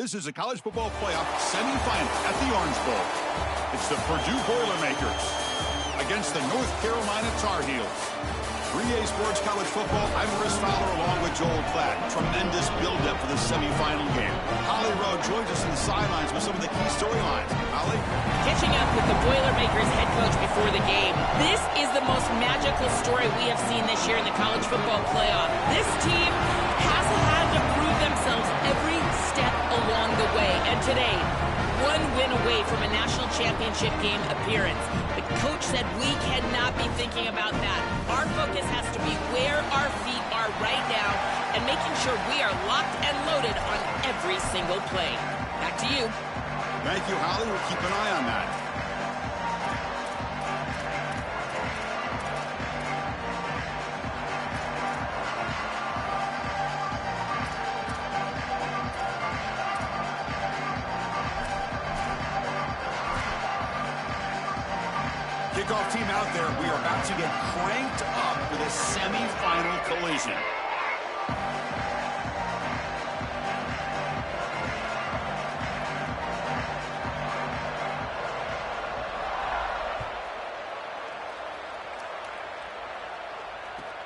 This is a college football playoff semifinal at the Orange Bowl. It's the Purdue Boilermakers against the North Carolina Tar Heels. 3A Sports College Football, I'm Chris Fowler along with Joel Klatt. Tremendous build-up for the semifinal game. Holly Rowe joins us on the sidelines with some of the key storylines. Holly? Catching up with the Boilermakers head coach before the game. This is the most magical story we have seen this year in the college football playoff. This team has had to prove themselves every step along the way. And today, one win away from a national championship game appearance. The coach said we cannot be thinking about that. Our focus has to be where our feet are right now and making sure we are locked and loaded on every single play. Back to you. Thank you, Holly. We'll keep an eye on that. Kickoff team out there. We are about to get cranked up with a semifinal collision.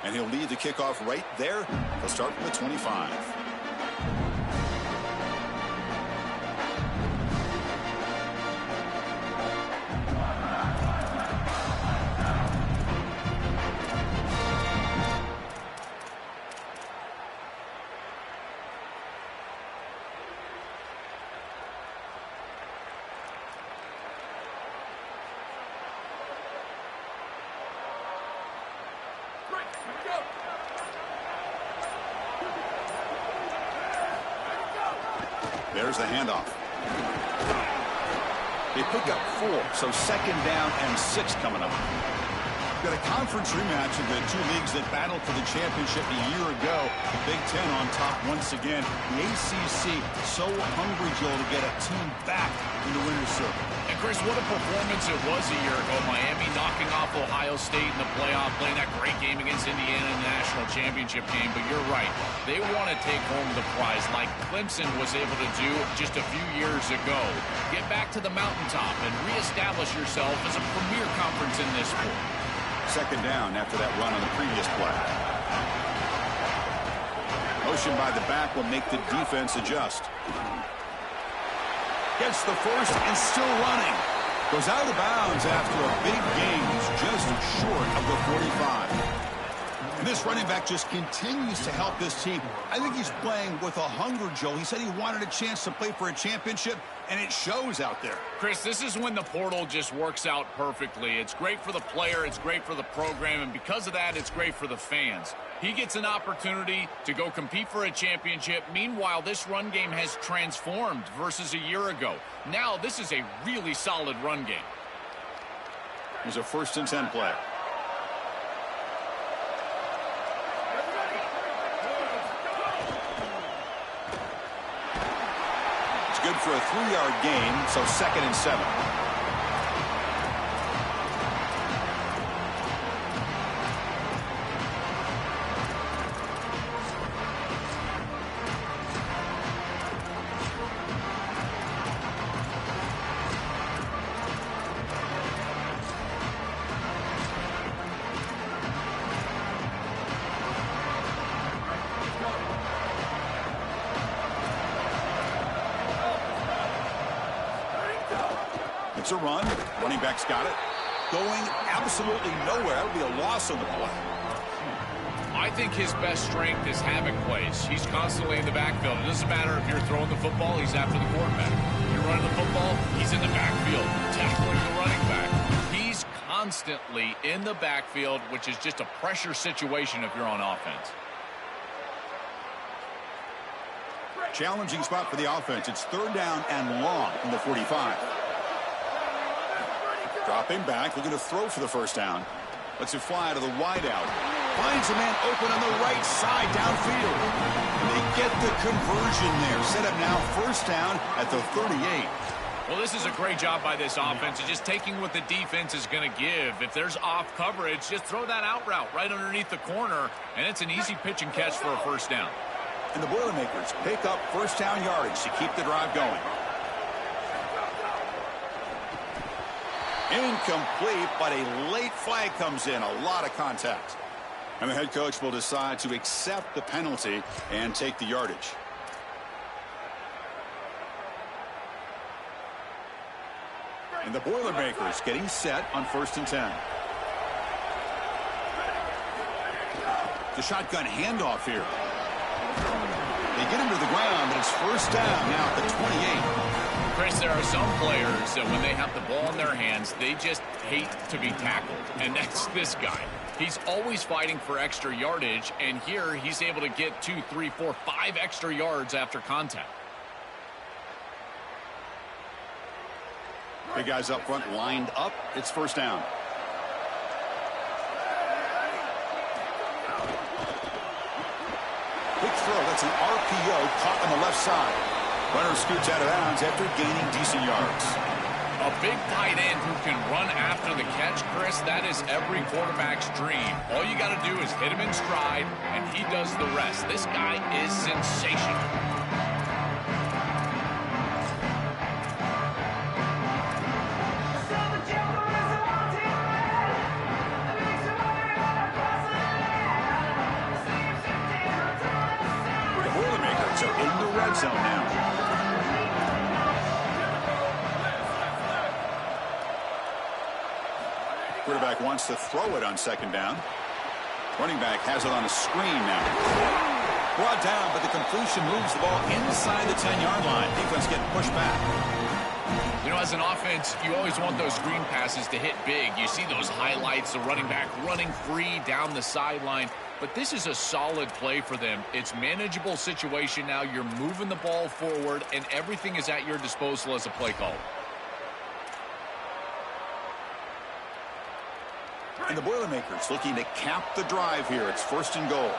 And he'll lead the kickoff right there. He'll start from the 25. There's the handoff. They pick up 4, so second down and 6 coming up. Got a conference rematch of the two leagues that battled for the championship a year ago. The Big Ten on top once again. The ACC so hungry, Joel, to get a team back in the winner's circle. And Chris, what a performance it was a year ago. Miami knocking off Ohio State in the playoff, playing that great game against Indiana in the national championship game. But you're right. They want to take home the prize like Clemson was able to do just a few years ago. Get back to the mountaintop and reestablish yourself as a premier conference in this sport. Second down after that run on the previous play. Motion by the back will make the defense adjust. Gets the first and still running. Goes out of the bounds after a big gain. He's just short of the 45. And this running back just continues to help this team. I think he's playing with a hunger, Joe. He said he wanted a chance to play for a championship, and it shows out there. Chris, this is when the portal just works out perfectly. It's great for the player, it's great for the program, and because of that, it's great for the fans. He gets an opportunity to go compete for a championship. Meanwhile, this run game has transformed versus a year ago. Now, this is a really solid run game. Here's a 1st and 10 play. Good for a 3-yard gain, so 2nd and 7. It's a run. Running back's got it. Going absolutely nowhere. That would be a loss on the play. I think his best strength is havoc plays. He's constantly in the backfield. It doesn't matter if you're throwing the football, he's after the quarterback. If you're running the football, he's in the backfield, tackling the running back. He's constantly in the backfield, which is just a pressure situation if you're on offense. Challenging spot for the offense. It's 3rd down and long from the 45. Dropping back, looking to throw for the 1st down. Lets it fly to the wideout. Finds a man open on the right side downfield. And they get the conversion there. Set up now 1st down at the 38. Well, this is a great job by this offense. It's just taking what the defense is going to give. If there's off coverage, just throw that out route right underneath the corner, and it's an easy pitch and catch for a 1st down. And the Boilermakers pick up first down yardage to keep the drive going. Incomplete, but a late flag comes in. A lot of contact. And the head coach will decide to accept the penalty and take the yardage. And the Boilermakers getting set on 1st and 10. The shotgun handoff here. They get him to the ground, but it's first down now at the 28. Chris, there are some players that when they have the ball in their hands, they just hate to be tackled. And that's this guy. He's always fighting for extra yardage, and here he's able to get 2, 3, 4, 5 extra yards after contact. Big guys up front lined up. It's first down. Quick throw. That's an RPO caught on the left side. Runner scoots out of bounds after gaining decent yards. A big tight end who can run after the catch, Chris, that is every quarterback's dream. All you got to do is hit him in stride, and he does the rest. This guy is sensational. The Boilermakers are in the red zone now. Quarterback wants to throw it on 2nd down. Running back has it on a screen now. Brought down, but the completion moves the ball inside the 10-yard line. Defense getting pushed back. You know, as an offense, you always want those screen passes to hit big. You see those highlights, the running back running free down the sideline. But this is a solid play for them. It's manageable situation now. You're moving the ball forward, and everything is at your disposal as a play caller. And the Boilermakers looking to cap the drive here. It's 1st and goal.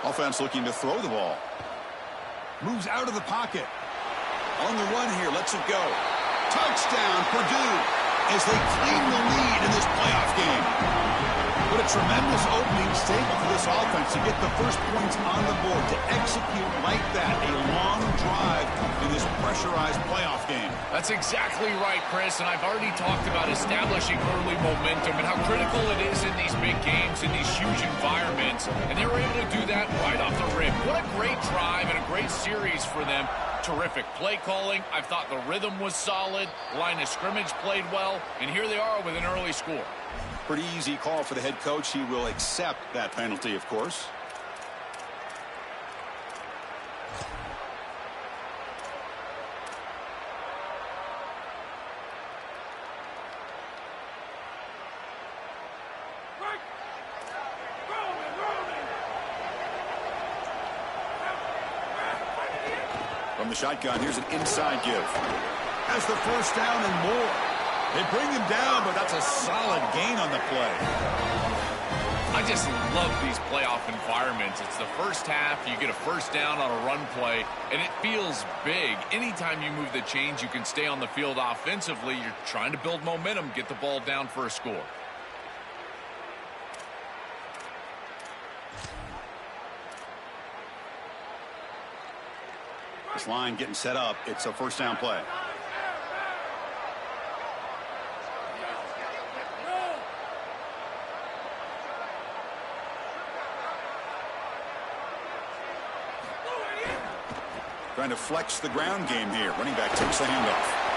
Offense looking to throw the ball. Moves out of the pocket. On the run here, lets it go. Touchdown, Purdue, as they claim the lead in this playoff game. What a tremendous opening statement for this offense to get the first points on the board, to execute like that, a long drive in this pressurized playoff game. That's exactly right, Chris, and I've already talked about establishing early momentum and how critical it is in these big games, in these huge environments, and they were able to do that right off the rip. What a great drive and a great series for them. Terrific play calling. I thought the rhythm was solid. Line of scrimmage played well, and here they are with an early score. Pretty easy call for the head coach. He will accept that penalty, of course. From the shotgun, here's an inside give. Has the first down and more. They bring him down, but that's a solid gain on the play. I just love these playoff environments. It's the first half, you get a first down on a run play, and it feels big. Anytime you move the chains, you can stay on the field offensively. You're trying to build momentum, get the ball down for a score. This line getting set up. It's a first down play. Trying to flex the ground game here. Running back takes the handoff.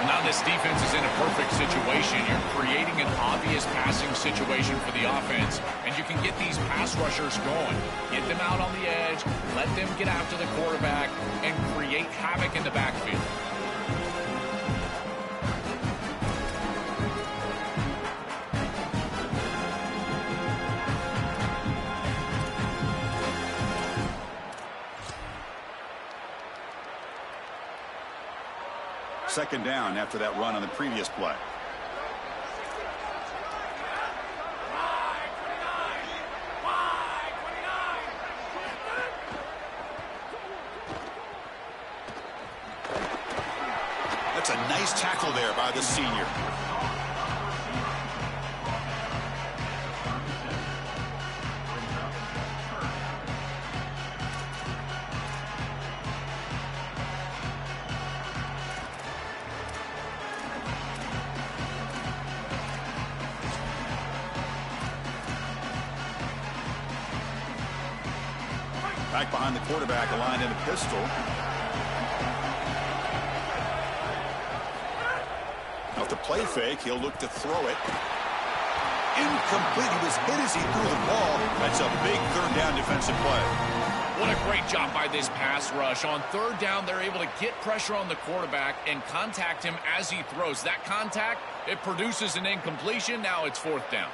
Now this defense is in a perfect situation. You're creating an obvious passing situation for the offense, and you can get these pass rushers going. Get them out on the edge, let them get after the quarterback, and create havoc in the backfield. Second down after that run on the previous play. That's a nice tackle there by the senior. Back behind the quarterback, aligned in a pistol. Off the play fake, he'll look to throw it. Incomplete. He was hit as he threw the ball. That's a big third down defensive play. What a great job by this pass rush. On third down, they're able to get pressure on the quarterback and contact him as he throws. That contact, it produces an incompletion. Now it's fourth down.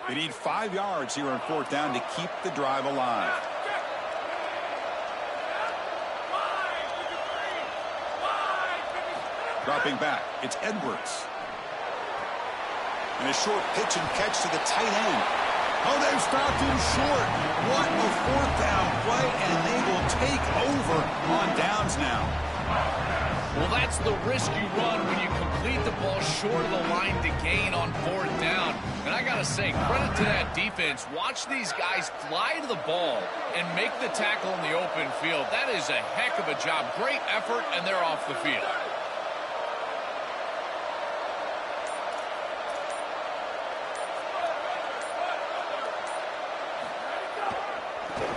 They need 5 yards here on fourth down to keep the drive alive. Dropping back, it's Edwards. And a short pitch and catch to the tight end. Oh, they've stopped him short. What a fourth down play, and they will take over on downs now. Well, that's the risk you run when you complete the ball short of the line to gain on fourth down. And I got to say, credit to that defense. Watch these guys fly to the ball and make the tackle in the open field. That is a heck of a job. Great effort, and they're off the field.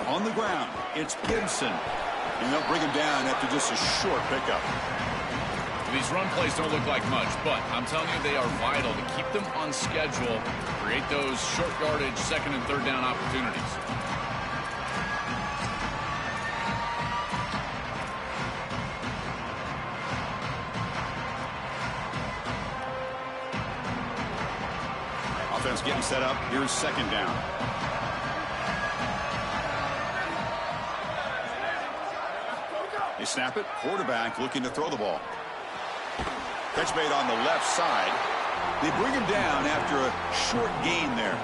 On the ground, it's Gibson. And they'll bring him down after just a short pickup. These run plays don't look like much, but I'm telling you, they are vital to keep them on schedule, create those short yardage second and third down opportunities. Offense getting set up. Here's second down. They snap it. Quarterback looking to throw the ball. Catch made on the left side. They bring him down after a short gain there.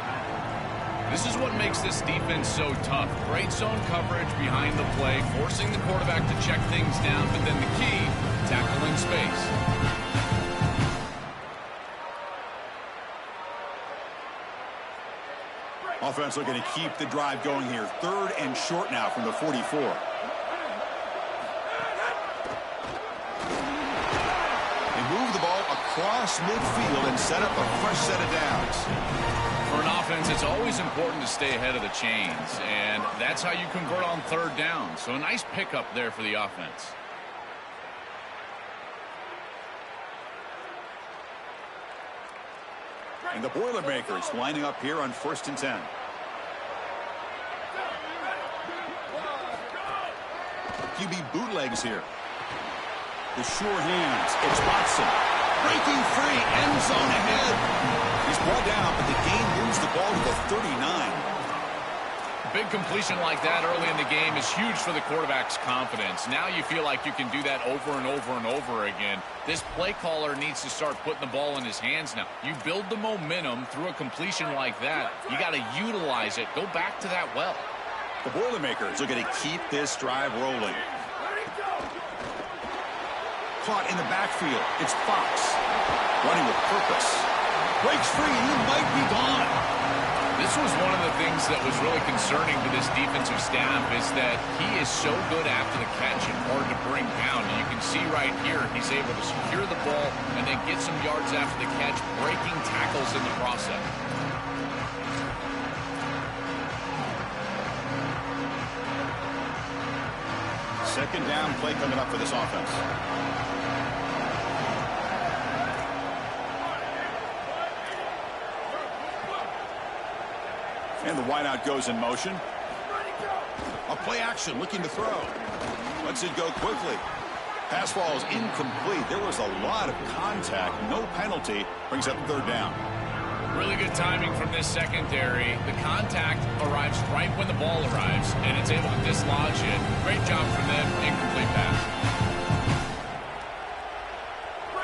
This is what makes this defense so tough. Great zone coverage behind the play, forcing the quarterback to check things down, but then the key, tackling space. Offense looking to keep the drive going here. Third and short now from the 44. Move the ball across midfield and set up a fresh set of downs. For an offense, it's always important to stay ahead of the chains, and that's how you convert on third down. So a nice pickup there for the offense. And the Boilermakers lining up here on 1st and 10. QB bootlegs here. The sure hands. It's Watson. Breaking free. End zone ahead. He's brought down, but the gain moves the ball to the 39. A big completion like that early in the game is huge for the quarterback's confidence. Now you feel like you can do that over and over and over again. This play caller needs to start putting the ball in his hands now. You build the momentum through a completion like that. You got to utilize it. Go back to that well. The Boilermakers are going to keep this drive rolling. Caught in the backfield. It's Fox. Running with purpose. Breaks free, and he might be gone. This was one of the things that was really concerning to this defensive staff is that he is so good after the catch and hard to bring down. And you can see right here, he's able to secure the ball and then get some yards after the catch, breaking tackles in the process. Second down play coming up for this offense. And the wideout goes in motion. A play action looking to throw. Lets it go quickly. Pass falls incomplete. There was a lot of contact. No penalty. Brings up third down. Really good timing from this secondary. The contact arrives right when the ball arrives, and it's able to dislodge it. Great job from them. Incomplete pass.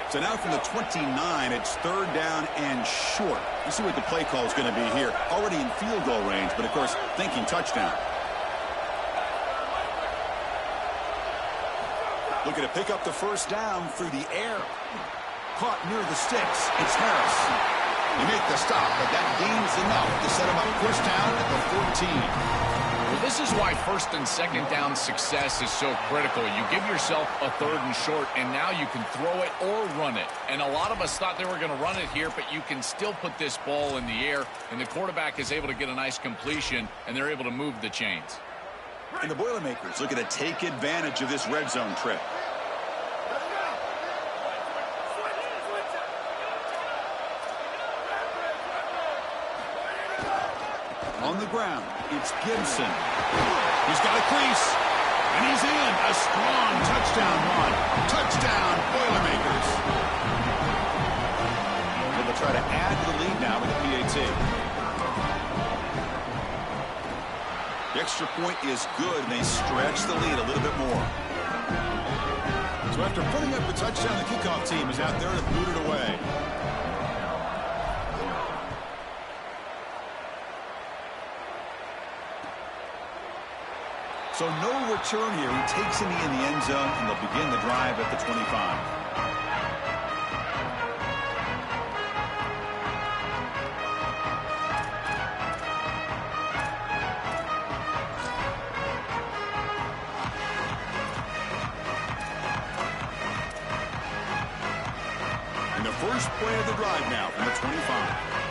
So now from the 29, it's third down and short. You see what the play call is going to be here. Already in field goal range, but of course, thinking touchdown. Looking to pick up the first down through the air. Caught near the sticks. It's Harris. They make the stop, but that gains enough to set them up first down at the 14. Well, this is why first and second down success is so critical. You give yourself a third and short, and now you can throw it or run it. And a lot of us thought they were going to run it here, but you can still put this ball in the air, and the quarterback is able to get a nice completion, and they're able to move the chains. And the Boilermakers looking to take advantage of this red zone trip. On the ground, it's Gibson. He's got a crease, and he's in. A strong touchdown run. Touchdown, Boilermakers. And they'll try to add to the lead now with the PAT. The extra point is good, and they stretch the lead a little bit more. So after putting up the touchdown, the kickoff team is out there to boot it away. So no return here. He takes him in the end zone, and they'll begin the drive at the 25. And the first play of the drive now from the 25.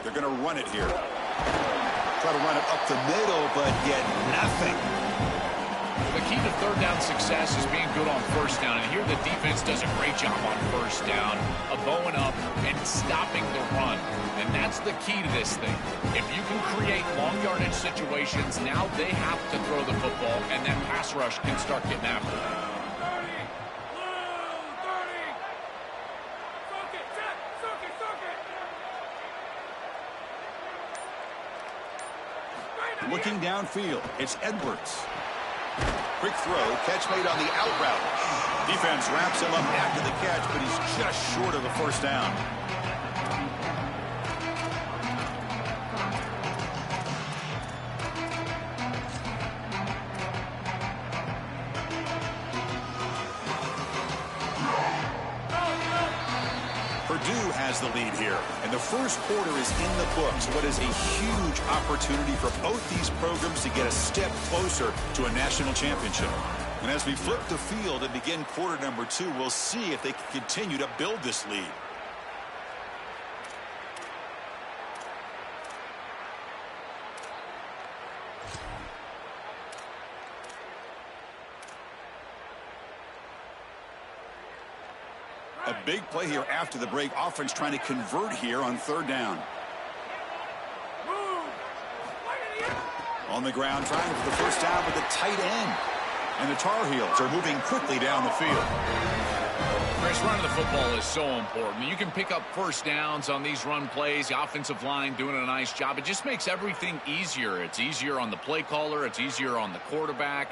They're going to run it here. Try to run it up the middle, but get nothing. The key to third down success is being good on first down. And here the defense does a great job on first down of bowing up and stopping the run. And that's the key to this thing. If you can create long yardage situations, now they have to throw the football, and that pass rush can start getting after it. Looking downfield, it's Edwards. Quick throw, catch made on the out route. Defense wraps him up after the catch, but he's just short of the first down. Purdue has the lead here, and the first quarter is in the books. What is a huge opportunity for both these programs to get a step closer to a national championship. And as we flip the field and begin quarter number 2, we'll see if they can continue to build this lead. A big play here after the break. Offense trying to convert here on third down. On the ground, trying for the first down with the tight end. And the Tar Heels are moving quickly down the field. Chris, running the football is so important. You can pick up first downs on these run plays. The offensive line doing a nice job. It just makes everything easier. It's easier on the play caller. It's easier on the quarterback.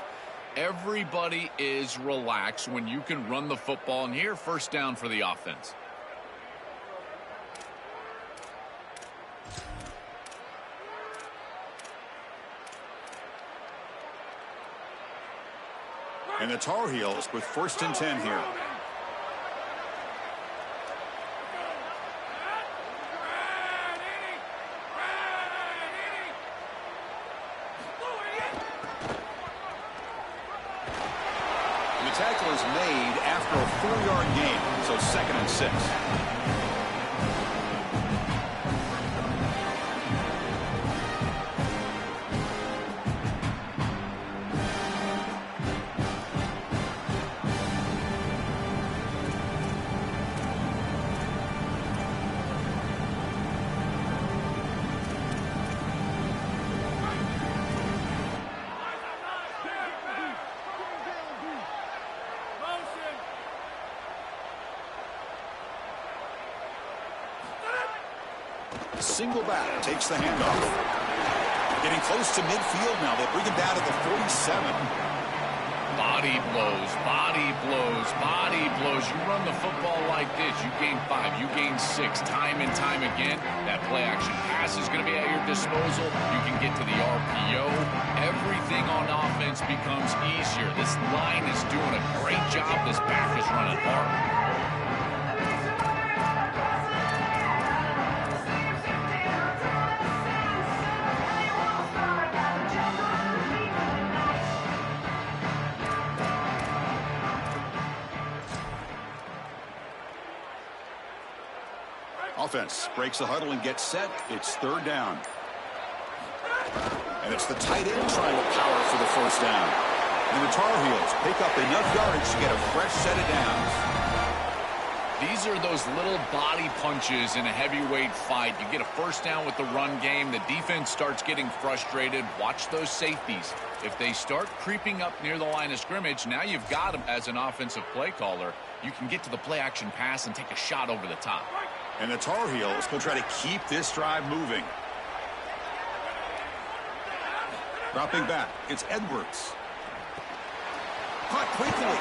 Everybody is relaxed when you can run the football, and here, first down for the offense. And the Tar Heels with first and 10 here. Tackle is made after a 4-yard gain, so 2nd and 6. Single back, takes the handoff. Getting close to midfield now. They bring him down to the 47. Body blows, body blows, body blows. You run the football like this, you gain 5, you gain 6, time and time again. That play action pass is going to be at your disposal. You can get to the RPO. Everything on offense offense becomes easier. This line is doing a great job. This back is running hard. Offense breaks the huddle and gets set. It's third down. And it's the tight end trying to power for the first down. And the Tar Heels pick up enough yardage to get a fresh set of downs. These are those little body punches in a heavyweight fight. You get a first down with the run game. The defense starts getting frustrated. Watch those safeties. If they start creeping up near the line of scrimmage, now you've got them as an offensive play caller. You can get to the play-action pass and take a shot over the top. And the Tar Heels will try to keep this drive moving. Dropping back, it's Edwards. Caught quickly.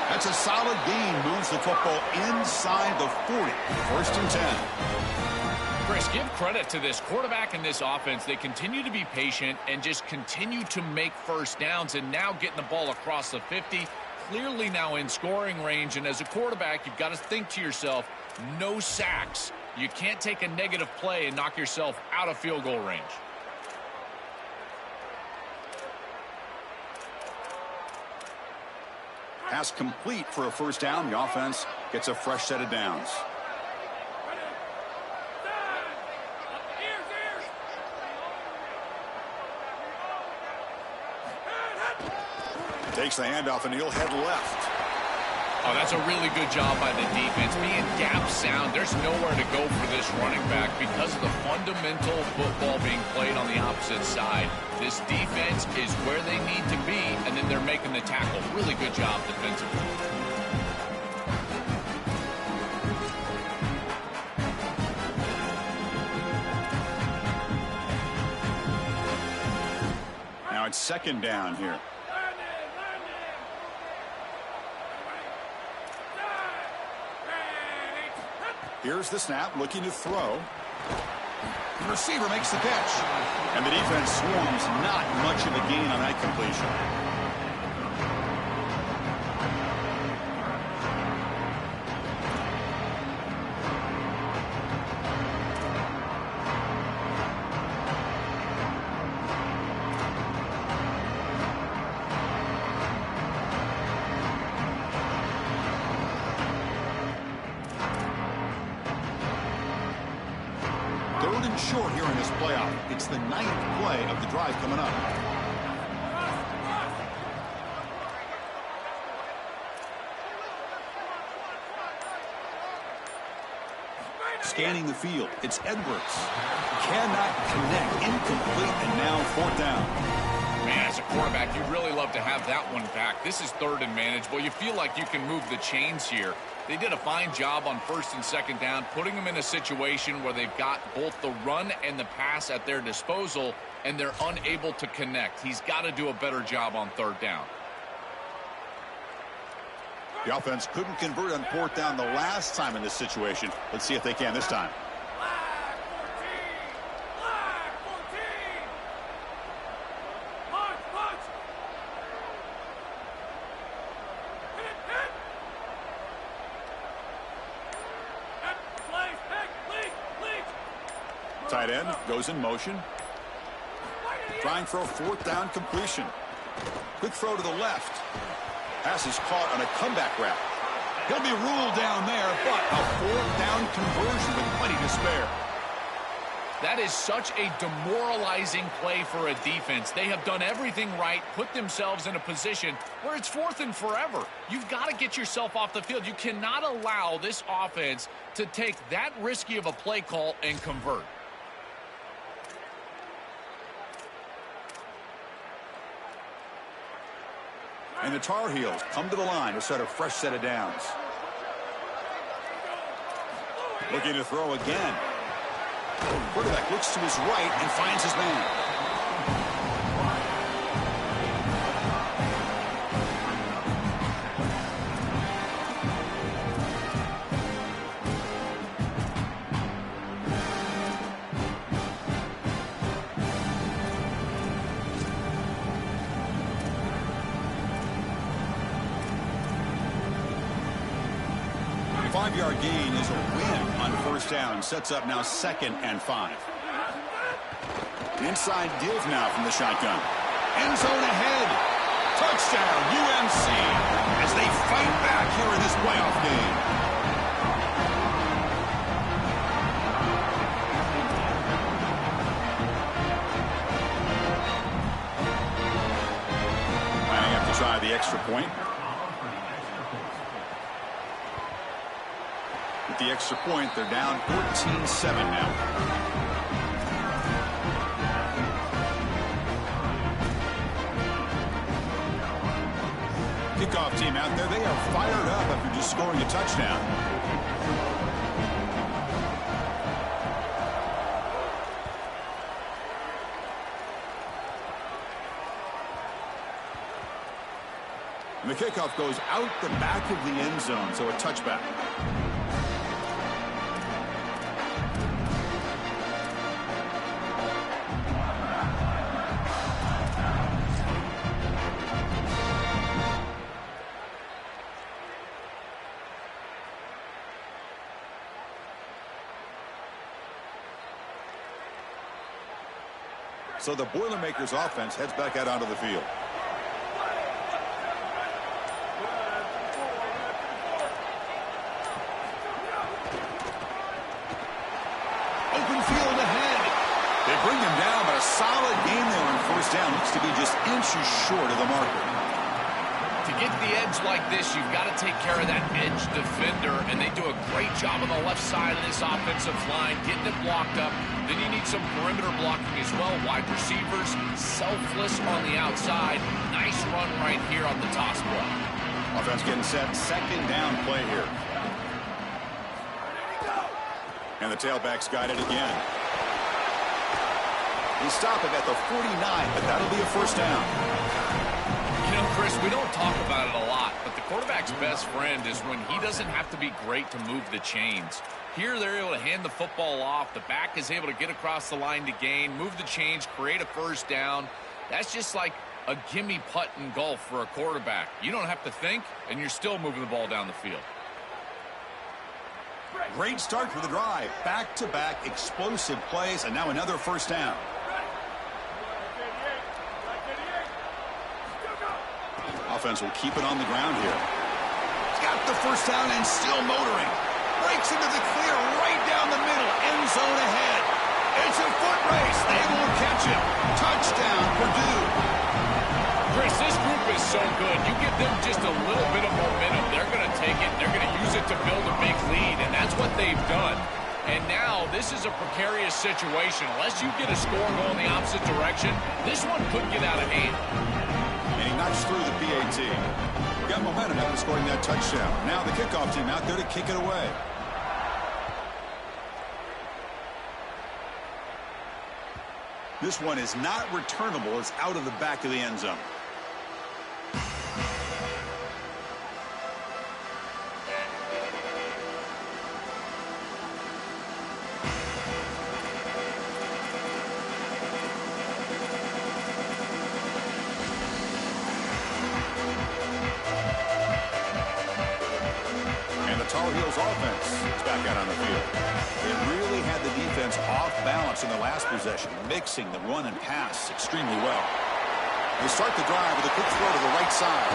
That's a solid gain. Moves the football inside the 40. First and 10. Chris, give credit to this quarterback and this offense. They continue to be patient and just continue to make first downs, and now getting the ball across the 50. Clearly now in scoring range, and as a quarterback, you've got to think to yourself, no sacks. You can't take a negative play and knock yourself out of field goal range. Pass complete for a first down. The offense gets a fresh set of downs. Takes the handoff and he'll head left. Oh, that's a really good job by the defense. Being gap sound, there's nowhere to go for this running back because of the fundamental football being played on the opposite side. This defense is where they need to be, and then they're making the tackle. Really good job defensively. Now it's second down here. Here's the snap, looking to throw. The receiver makes the catch. And the defense swarms. Not much of a gain on that completion. Third and short here in this playoff. It's the 9th play of the drive coming up. Scanning the field, it's Edwards. Cannot connect, incomplete, and now fourth down. Man, as a quarterback, you'd really love to have that one back. This is third and manageable. You feel like you can move the chains here. They did a fine job on first and second down, putting them in a situation where they've got both the run and the pass at their disposal, and they're unable to connect. He's got to do a better job on third down. The offense couldn't convert on fourth down the last time in this situation. Let's see if they can this time. Tight end goes in motion. Trying for a fourth down completion. Quick throw to the left. Pass is caught on a comeback route. He'll be ruled down there, but a fourth down conversion with plenty to spare. That is such a demoralizing play for a defense. They have done everything right, put themselves in a position where it's fourth and forever. You've got to get yourself off the field. You cannot allow this offense to take that risky of a play call and convert. And the Tar Heels come to the line to set a fresh set of downs. Looking to throw again. Quarterback looks to his right and finds his man. 5-yard gain is a win on first down. Sets up now 2nd and 5. Inside give now from the shotgun. End zone ahead. Touchdown, UMC, as they fight back here in this playoff game. Might have to try the extra point. With the extra point, they're down 14-7 now. Kickoff team out there. They are fired up after just scoring a touchdown. And the kickoff goes out the back of the end zone, so a touchback. So the Boilermakers offense heads back out onto the field. Open field ahead. They bring him down, but a solid game there on first down. Looks to be just inches short of the marker. To get to the edge like this, you've got to take care of that edge defender, and they do a great job on the left side of this offensive line, getting it blocked up. Then you need some perimeter blocking as well. Wide receivers, selfless on the outside. Nice run right here on the toss ball. Offense getting set. 2nd down play here. And the tailback's got it again. They stop it at the 49, but that'll be a first down. You know, Chris, we don't talk about it a lot, but the quarterback's best friend is when he doesn't have to be great to move the chains. Here, they're able to hand the football off. The back is able to get across the line to gain, move the chains, create a first down. That's just like a gimme putt in golf for a quarterback. You don't have to think, and you're still moving the ball down the field. Great start for the drive. Back-to-back explosive plays, and now another first down. Offense will keep it on the ground here. He's got the first down and still motoring. Breaks into the clear right down the middle. End zone ahead. It's a foot race. They won't catch him. Touchdown, Purdue. Chris, this group is so good. You give them just a little bit of momentum, they're going to take it. They're going to use it to build a big lead, and that's what they've done. And now this is a precarious situation. Unless you get a score going the opposite direction, this one could get out of hand. And he knocks through the PAT. Got momentum after scoring that touchdown. Now the kickoff team out there to kick it away. This one is not returnable. It's out of the back of the end zone. Tar Heels offense is back out on the field. They really had the defense off balance in the last possession, mixing the run and pass extremely well. They start the drive with a quick throw to the right side.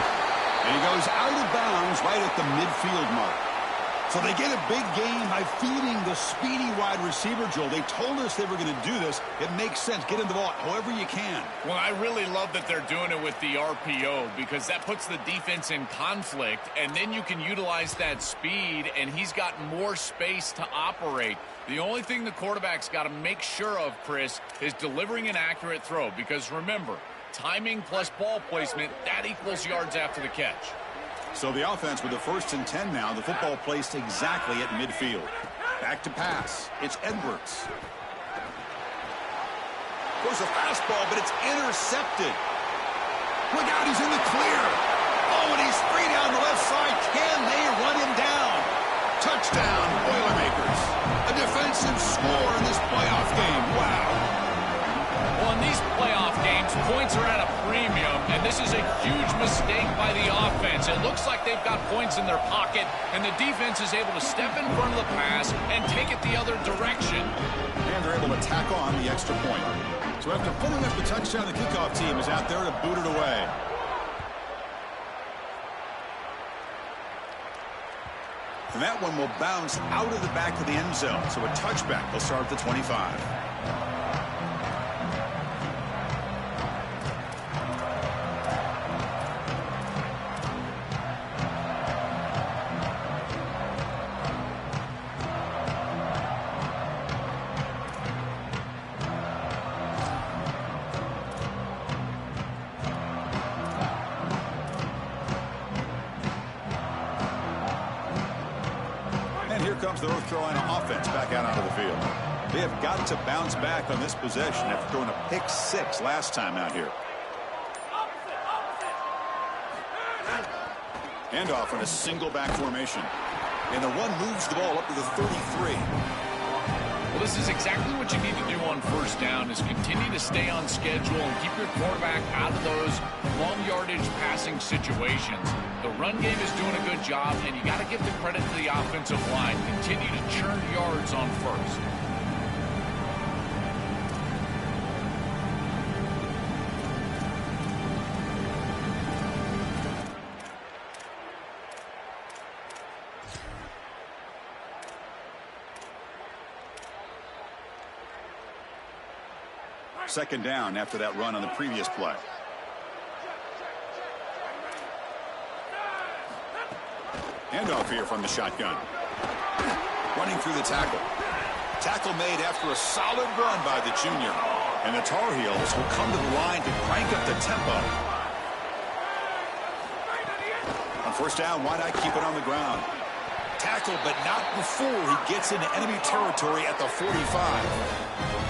And he goes out of bounds right at the midfield mark. So they get a big gain by feeding the speedy wide receiver, Joel. They told us they were going to do this. It makes sense. Get him the ball however you can. Well, I really love that they're doing it with the RPO because that puts the defense in conflict, and then you can utilize that speed, and he's got more space to operate. The only thing the quarterback's got to make sure of, Chris, is delivering an accurate throw because, remember, timing plus ball placement, that equals yards after the catch. So the offense with the 1st and 10 now. The football placed exactly at midfield. Back to pass. It's Edwards. Goes a fastball, but it's intercepted. Look out, he's in the clear. Oh, and he's free down the left side. Can they run him down? Touchdown, Boilermakers. A defensive score in this playoff game. Wow. Well, in these playoff games, points are at a premium, And this is a huge mistake by the offense. It looks like they've got points in their pocket, and the defense is able to step in front of the pass and take it the other direction. And they're able to tack on the extra point. So after putting up the touchdown, the kickoff team is out there to boot it away. And that one will bounce out of the back of the end zone. So a touchback will start at the 25. Comes the North Carolina offense back out onto the field. They have got to bounce back on this possession after throwing a pick 6 last time out here. Handoff in a single back formation. And the one moves the ball up to the 33. Well, this is exactly what you need to do on first down, is continue to stay on schedule and keep your quarterback out of those long yardage passing situations. The run game is doing a good job, and you got to give the credit to the offensive line. Continue to churn yards on first. Second down after that run on the previous play. Handoff here from the shotgun. Running through the tackle. Tackle made after a solid run by the junior. And the Tar Heels will come to the line to crank up the tempo. On first down, why not keep it on the ground? Tackle, but not before he gets into enemy territory at the 45.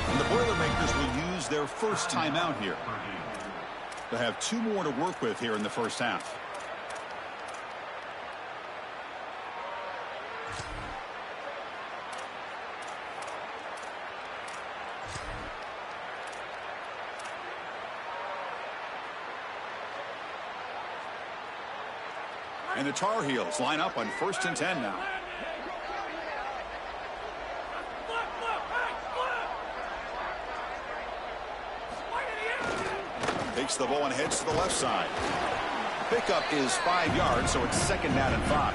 And the Boilermakers will use their first timeout here. They'll have 2 more to work with here in the first half. And the Tar Heels line up on 1st and 10 now. Takes the ball and heads to the left side. Pickup is 5 yards, so it's 2nd down and 5.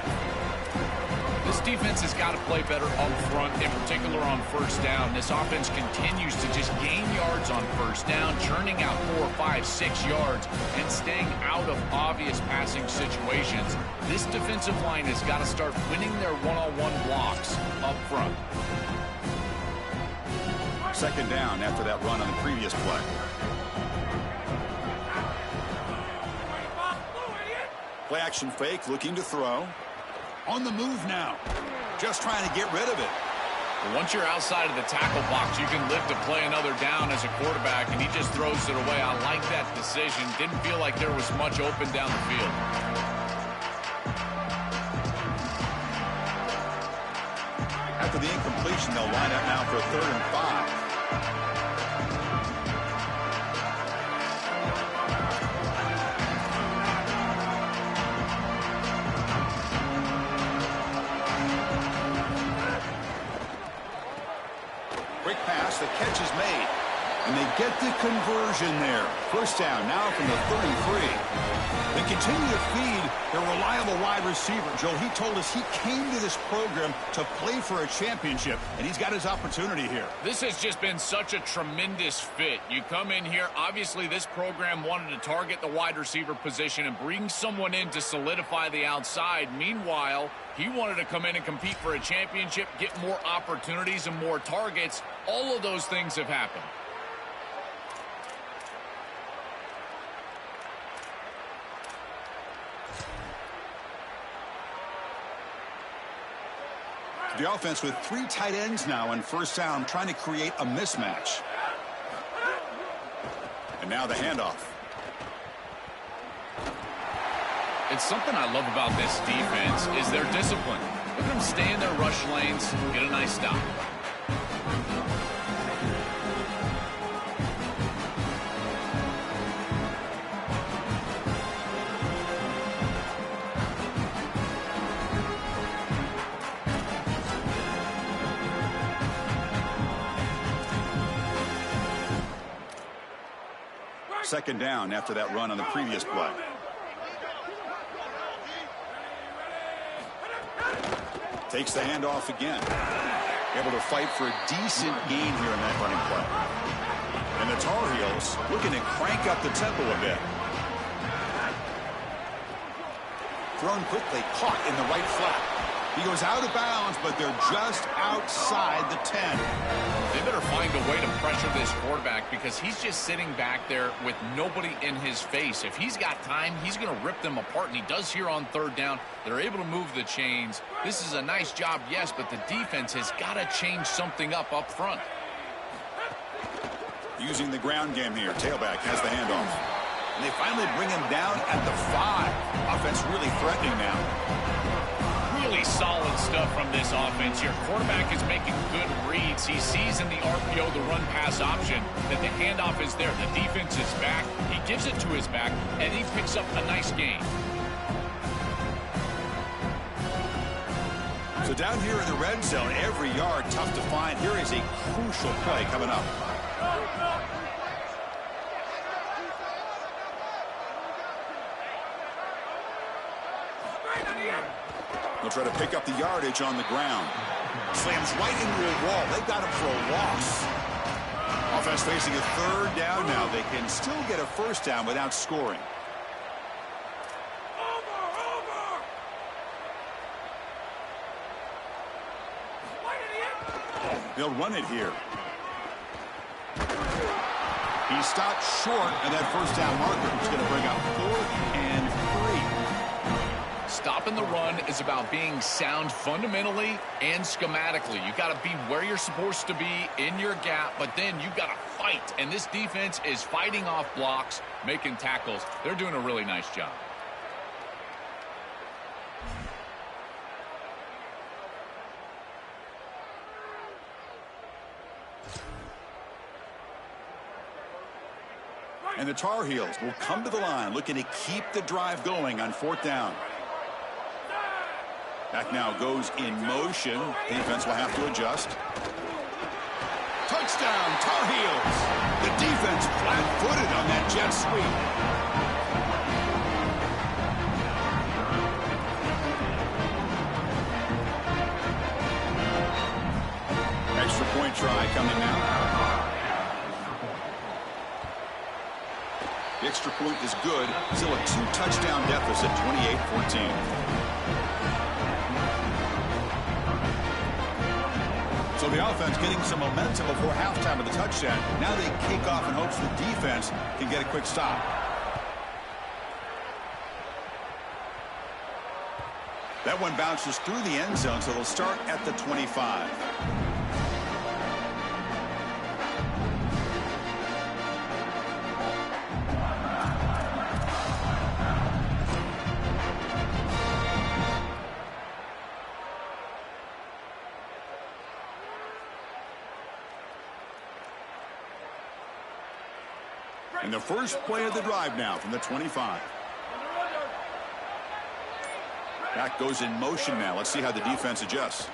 This defense has got to play better up front, in particular on first down. This offense continues to just gain yards on first down, churning out 4, 5, 6 yards, and staying out of obvious passing situations. This defensive line has got to start winning their one-on-one blocks up front. 2nd down after that run on the previous play. Play action fake, looking to throw. On the move now. Just trying to get rid of it. Well, once you're outside of the tackle box, you can live to play another down as a quarterback, and he just throws it away. I like that decision. Didn't feel like there was much open down the field. After the incompletion, they'll line up now for 3rd and 5. Quick pass, the catch is made. And they get the conversion there. First down now from the 33. They continue to feed their reliable wide receiver. Joe, he told us he came to this program to play for a championship, and he's got his opportunity here. This has just been such a tremendous fit. You come in here, obviously this program wanted to target the wide receiver position and bring someone in to solidify the outside. Meanwhile, he wanted to come in and compete for a championship, get more opportunities and more targets. All of those things have happened. The offense with 3 tight ends now on first down, trying to create a mismatch. And now the handoff. It's something I love about this defense is their discipline. Look at them stay in their rush lanes, get a nice stop. second down after that run on the previous play. Takes the handoff again. Able to fight for a decent gain here in that running play. And the Tar Heels looking to crank up the tempo a bit. Thrown quickly, caught in the right flat. He goes out of bounds, but they're just outside the 10. They better find a way to pressure this quarterback because he's just sitting back there with nobody in his face. If he's got time, he's going to rip them apart, and he does here on third down. They're able to move the chains. This is a nice job, yes, but the defense has got to change something up front. Using the ground game here. Tailback has the handoff. And they finally bring him down at the 5. Offense really threatening now. Really solid stuff from this offense. Your quarterback is making good reads. He sees in the RPO the run-pass option that the handoff is there. The defense is back. He gives it to his back, and he picks up a nice gain. So down here in the red zone, every yard tough to find. Here is a crucial play coming up. They'll try to pick up the yardage on the ground. Slams right into a wall. They've got him for a loss. Offense facing a third down now. They can still get a first down without scoring. They'll run it here. He stopped short, and that first down marker is going to bring up 4th and 3. Stopping the run is about being sound fundamentally and schematically. You got to be where you're supposed to be in your gap, but then you got to fight. And this defense is fighting off blocks, making tackles. They're doing a really nice job. And the Tar Heels will come to the line looking to keep the drive going on 4th down. Back now goes in motion. Defense will have to adjust. Touchdown, Tar Heels. The defense flat-footed on that jet sweep. Extra point try coming now. The extra point is good. Still a 2-touchdown deficit, 28-14. So the offense getting some momentum before halftime of the touchdown. Now they kick off in hopes the defense can get a quick stop. That one bounces through the end zone, so they'll start at the 25. And the first play of the drive now from the 25. Back goes in motion now. Let's see how the defense adjusts.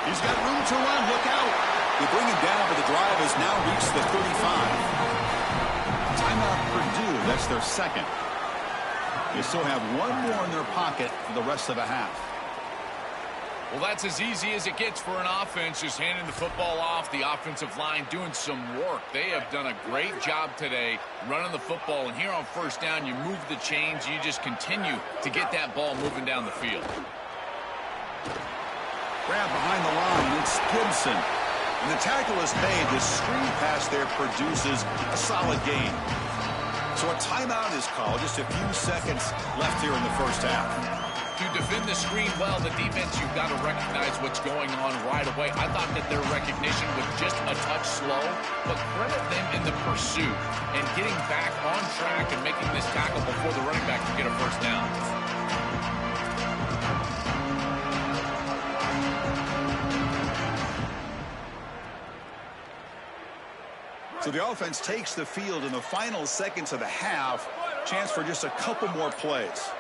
He's got room to run. Look out. They bring him down, but the drive has now reached the 35. Timeout Purdue. That's their second. They still have one more in their pocket for the rest of the half. Well, that's as easy as it gets for an offense, just handing the football off. The offensive line doing some work. They have done a great job today running the football. And here on first down, you move the chains. You just continue to get that ball moving down the field. Grab behind the line. It's Gibson. And the tackle is made. The screen pass there produces a solid gain. So a timeout is called. Just a few seconds left here in the first half. To defend the screen well, the defense, you've got to recognize what's going on right away. I thought that their recognition was just a touch slow, but credit them in the pursuit and getting back on track and making this tackle before the running back can get a first down. So the offense takes the field in the final seconds of the half. Chance for just a couple more plays.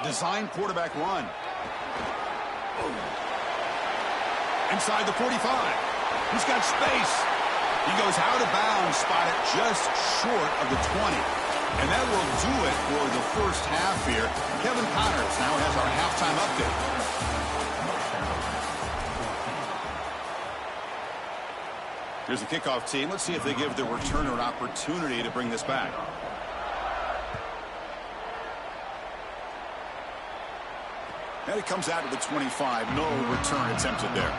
Design quarterback run. Inside the 45. He's got space. He goes out of bounds, spotted just short of the 20. And that will do it for the first half here. Kevin Connors now has our halftime update. Here's the kickoff team. Let's see if they give the returner an opportunity to bring this back. And it comes out to the 25. No return attempted there.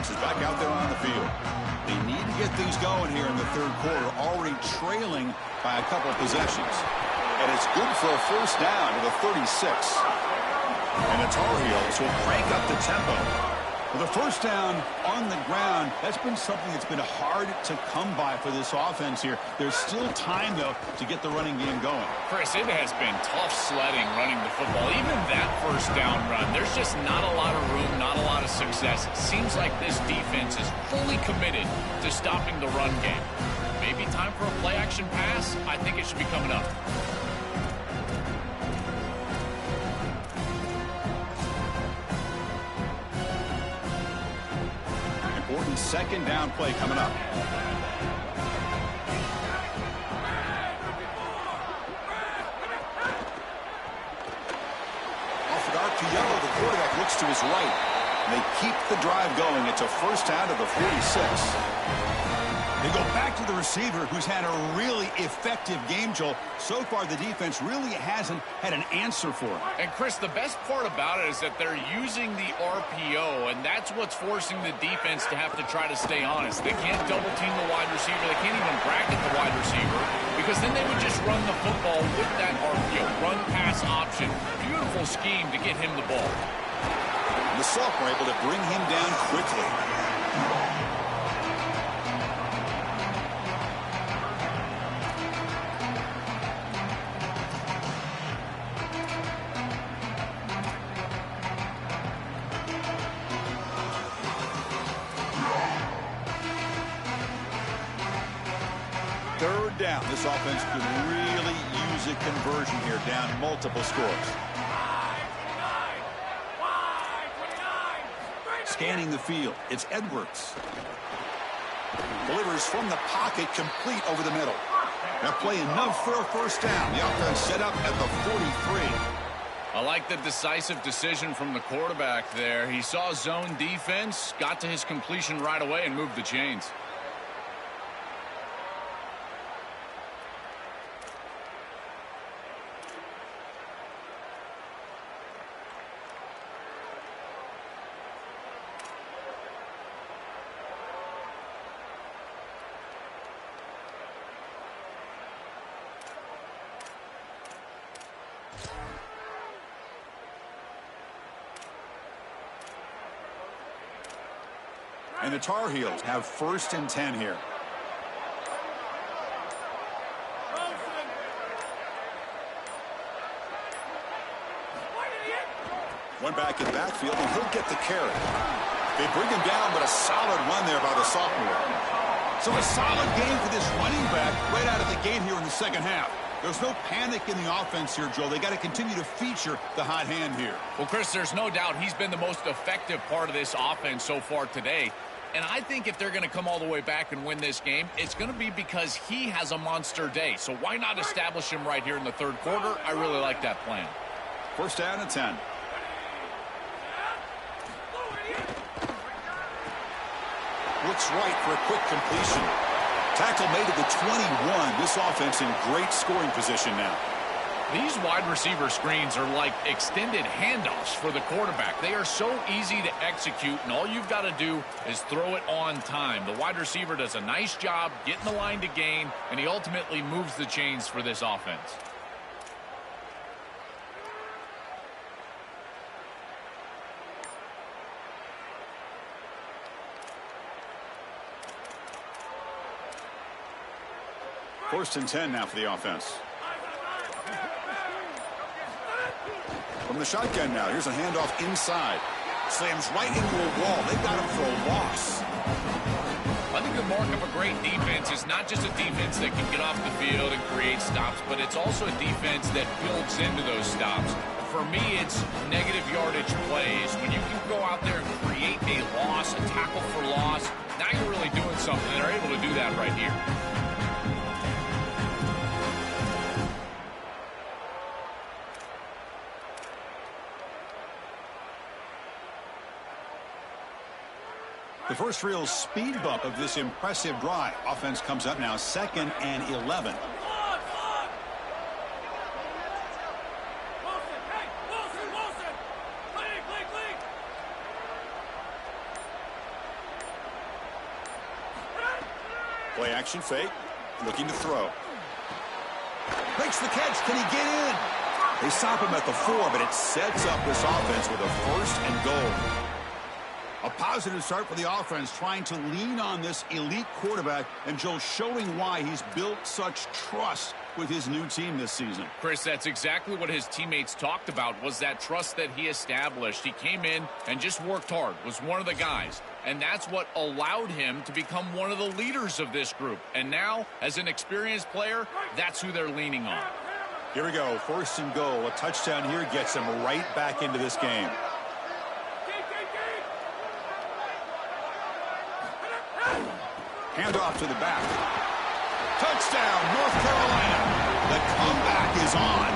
Is back out there on the field. They need to get things going here in the third quarter, already trailing by a couple of possessions. And it's good for a first down to the 36. And the Tar Heels will crank up the tempo. With a first down on the ground, that's been something that's been hard to come by for this offense here. There's still time, though, to get the running game going. Chris, it has been tough sledding running the football. Even that first down run, there's just not a lot of room, not a lot of success. It seems like this defense is fully committed to stopping the run game. Maybe time for a play-action pass? I think it should be coming up. Important second down play coming up. Off an RPO, the quarterback looks to his right. And they keep the drive going. It's a first down to the 46. They go back to the receiver, who's had a really effective game, Joel. So far, the defense really hasn't had an answer for him. And, Chris, the best part about it is that they're using the RPO, and that's what's forcing the defense to have to try to stay honest. They can't double-team the wide receiver. They can't even bracket the wide receiver, because then they would just run the football with that RPO, run-pass option. Beautiful scheme to get him the ball. The sophomore able to bring him down quickly. Third down. This offense could really use a conversion here, down multiple scores. Scanning the field, it's Edwards. Delivers from the pocket, complete over the middle. Now play enough for a first down. The offense set up at the 43. I like the decisive decision from the quarterback there. He saw zone defense, got to his completion right away, and moved the chains. And the Tar Heels have first and 10 here. One back in the backfield, and he'll get the carry. They bring him down, but a solid run there by the sophomore. So a solid game for this running back right out of the gate here in the second half. There's no panic in the offense here, Joe. They got to continue to feature the hot hand here. Well, Chris, there's no doubt he's been the most effective part of this offense so far today. And I think if they're going to come all the way back and win this game, it's going to be because he has a monster day. So why not establish him right here in the third quarter? I really like that plan. First down and 10. Looks right for a quick completion. Tackle made at the 21. This offense in great scoring position now. These wide receiver screens are like extended handoffs for the quarterback. They are so easy to execute, and all you've got to do is throw it on time. The wide receiver does a nice job getting the line to gain, and he ultimately moves the chains for this offense. First and 10 now for the offense. From the shotgun now. Here's a handoff inside. Slams right into a wall. They got him for a loss. I think the mark of a great defense is not just a defense that can get off the field and create stops, but it's also a defense that builds into those stops. For me, it's negative yardage plays. When you can go out there and create a loss, a tackle for loss, now you're really doing something. They're able to do that right here. The first real speed bump of this impressive drive. Offense comes up now 2nd and 11. Play action fake. Looking to throw. Makes the catch. Can he get in? They stop him at the 4, but it sets up this offense with a 1st and goal. A positive start for the offense, trying to lean on this elite quarterback, and Joe showing why he's built such trust with his new team this season. Chris, that's exactly what his teammates talked about, was that trust that he established. He came in and just worked hard, was one of the guys, and that's what allowed him to become one of the leaders of this group. And now, as an experienced player, that's who they're leaning on. Here we go, 1st and goal. A touchdown here gets him right back into this game. Handoff to the back. Touchdown, North Carolina. The comeback is on.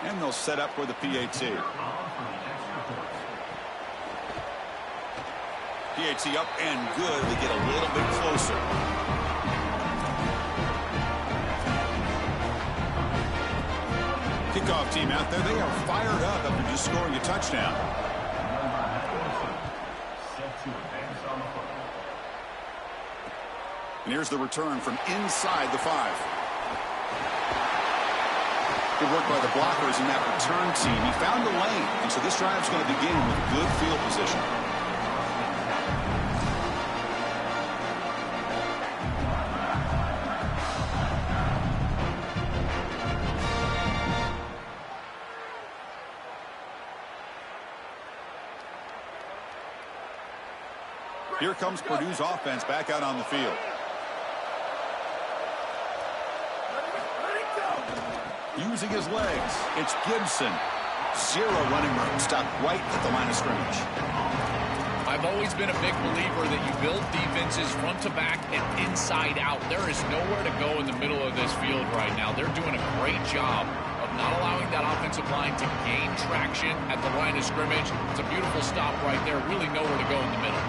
And they'll set up for the PAT. PAT up and good. They get a little bit closer. Kickoff team out there. They are fired up after just scoring a touchdown. And here's the return from inside the 5. Good work by the blockers in that return team. He found the lane, and so this drive is going to begin with good field position. Here comes Purdue's offense back out on the field. Using his legs, it's Gibson. 0 running room, stopped right at the line of scrimmage. I've always been a big believer that you build defenses front to back and inside out. There is nowhere to go in the middle of this field right now. They're doing a great job of not allowing that offensive line to gain traction at the line of scrimmage. It's a beautiful stop right there. Really nowhere to go in the middle.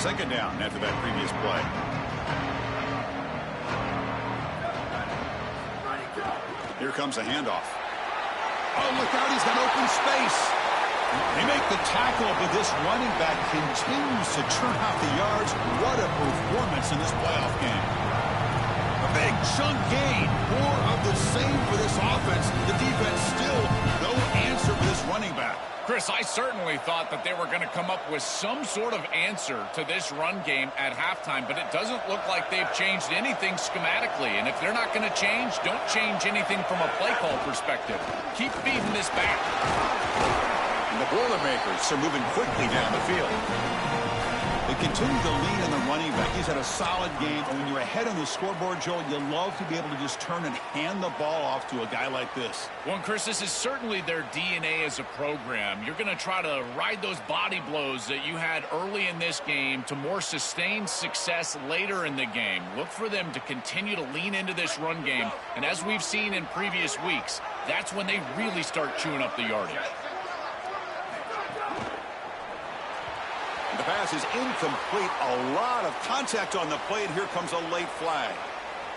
Second down after that previous play. Here comes a handoff. Oh, look out, he's got open space. They make the tackle, but this running back continues to churn out the yards. What a performance in this playoff game. A big chunk gain. More of the same for this offense. The defense still no answer for this running back. Chris, I certainly thought that they were going to come up with some sort of answer to this run game at halftime, but it doesn't look like they've changed anything schematically. And if they're not going to change, don't change anything from a play call perspective. Keep feeding this back. And the Boilermakers are moving quickly down the field. They continue to lean on the running back. He's had a solid game. And when you're ahead on the scoreboard, Joel, you love to be able to just turn and hand the ball off to a guy like this. Well, Chris, this is certainly their DNA as a program. You're going to try to ride those body blows that you had early in this game to more sustained success later in the game. Look for them to continue to lean into this run game. And as we've seen in previous weeks, that's when they really start chewing up the yardage. The pass is incomplete. A lot of contact on the play, and here comes a late flag.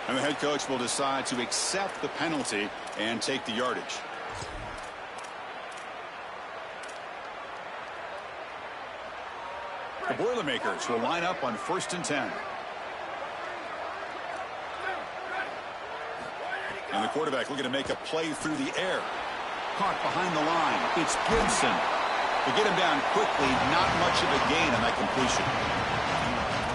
And the head coach will decide to accept the penalty and take the yardage. The Boilermakers will line up on 1st and 10. And the quarterback looking to make a play through the air. Caught behind the line. It's Gibson. To get him down quickly, not much of a gain on that completion.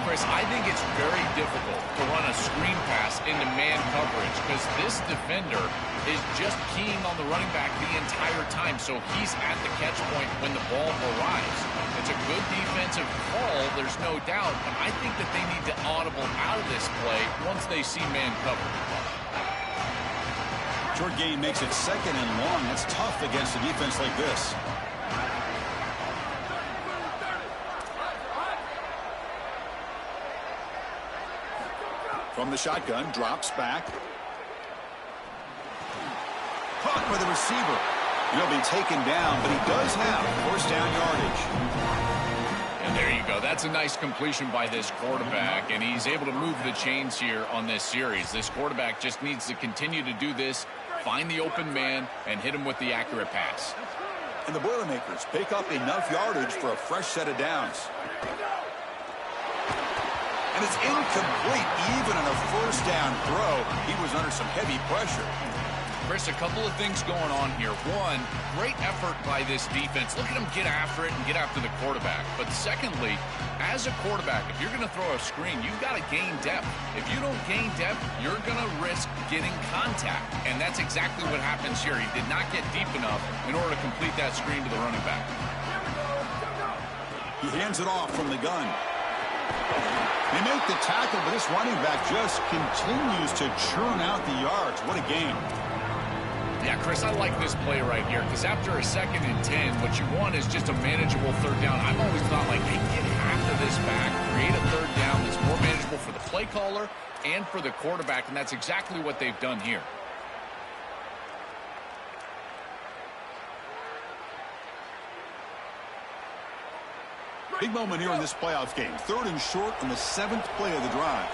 Chris, I think it's very difficult to run a screen pass into man coverage because this defender is just keying on the running back the entire time, so he's at the catch point when the ball arrives. It's a good defensive call, there's no doubt, but I think that they need to audible out of this play once they see man coverage. Short gain makes it second and long. That's tough against a defense like this. From the shotgun, drops back. Caught by the receiver. He'll be taken down, but he does have first down yardage. And there you go. That's a nice completion by this quarterback, and he's able to move the chains here on this series. This quarterback just needs to continue to do this, find the open man, and hit him with the accurate pass. And the Boilermakers pick up enough yardage for a fresh set of downs. And it's incomplete. Even on a first down throw, he was under some heavy pressure. Chris, a couple of things going on here. One, great effort by this defense. Look at him get after it and get after the quarterback. But secondly, as a quarterback, if you're going to throw a screen, you've got to gain depth. If you don't gain depth, you're going to risk getting contact. And that's exactly what happens here. He did not get deep enough in order to complete that screen to the running back. He hands it off from the gun. They make the tackle, but this running back just continues to churn out the yards. What a game. Yeah, Chris, I like this play right here because after a 2nd and 10, what you want is just a manageable third down. I've always thought, like, hey, get half of this back, create a third down that's more manageable for the play caller and for the quarterback, and that's exactly what they've done here. Big moment here in this playoff game. 3rd and short on the 7th play of the drive.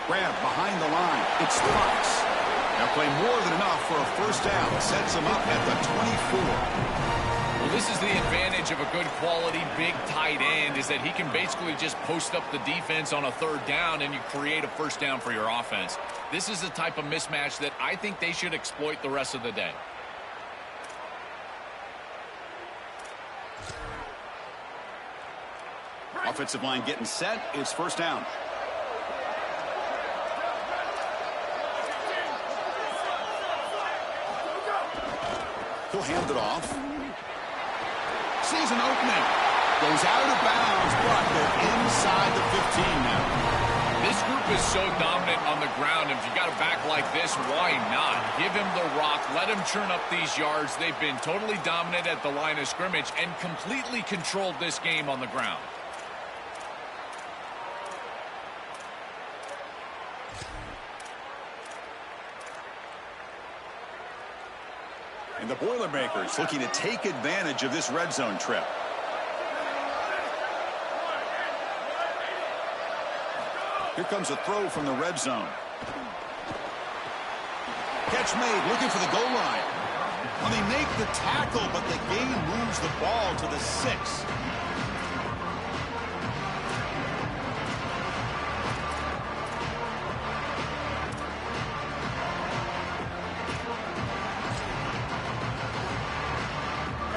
Grab behind the line. It's Fox. Now play more than enough for a first down. Sets him up at the 24. Well, this is the advantage of a good quality big tight end is that he can basically just post up the defense on a 3rd down and you create a first down for your offense. This is the type of mismatch that I think they should exploit the rest of the day. Offensive line getting set. It's first down. He'll hand it off. Sees an opening. Goes out of bounds, but they're inside the 15 now. This group is so dominant on the ground. If you got a back like this, why not? Give him the rock. Let him churn up these yards. They've been totally dominant at the line of scrimmage and completely controlled this game on the ground. And the Boilermakers looking to take advantage of this red zone trip. Here comes a throw from the red zone. Catch made, looking for the goal line. Well, they make the tackle, but the gain moves the ball to the 6.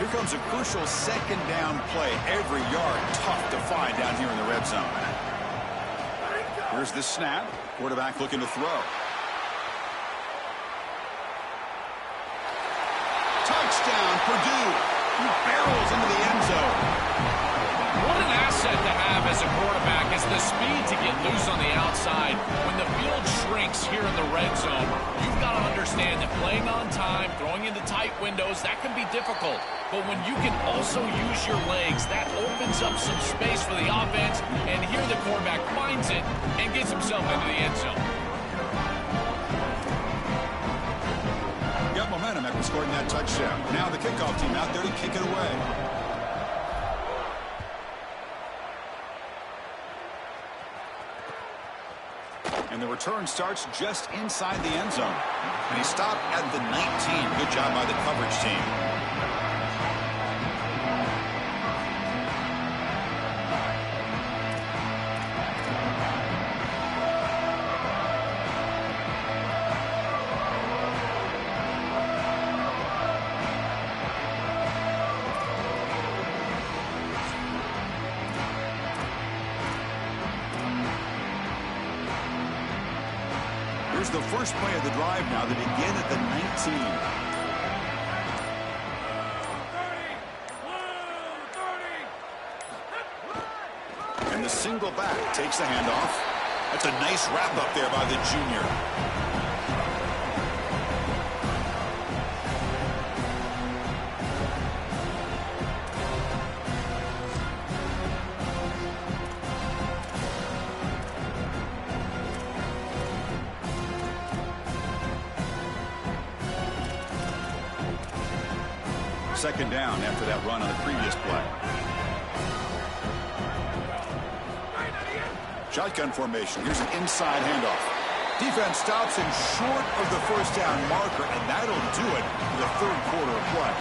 Here comes a crucial 2nd down play. Every yard tough to find down here in the red zone. Here's the snap. Quarterback looking to throw. Touchdown, Purdue. He barrels into the end zone. What an asset to have as a quarterback is the speed to get loose on the outside. When the field shrinks here in the red zone, you've got to understand that playing on time, throwing into tight windows, that can be difficult. But when you can also use your legs, that opens up some space for the offense. And here the quarterback finds it and gets himself into the end zone. Got momentum after scoring that touchdown. Now the kickoff team out there to kick it away. And the return starts just inside the end zone. And he stopped at the 19. Good job by the coverage team. the first play of the drive now. They begin at the 19. And the single back takes the handoff. That's a nice wrap up there by the junior. Second down after that run on the previous play. Shotgun formation. Here's an inside handoff. Defense stops him short of the first down marker, and that'll do it for the third quarter of play.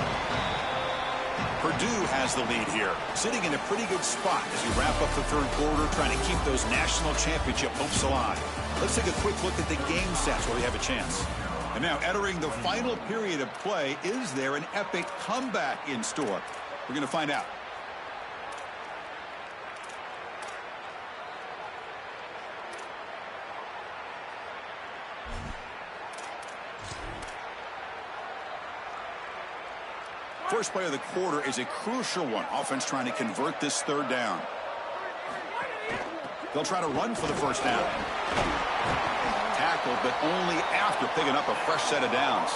Purdue has the lead here, sitting in a pretty good spot as we wrap up the third quarter, trying to keep those national championship hopes alive. Let's take a quick look at the game stats where we have a chance. And now, entering the final period of play, is there an epic comeback in store? We're going to find out. First play of the quarter is a crucial one. Offense trying to convert this third down. They'll try to run for the first down. Tackled, but only after picking up a fresh set of downs.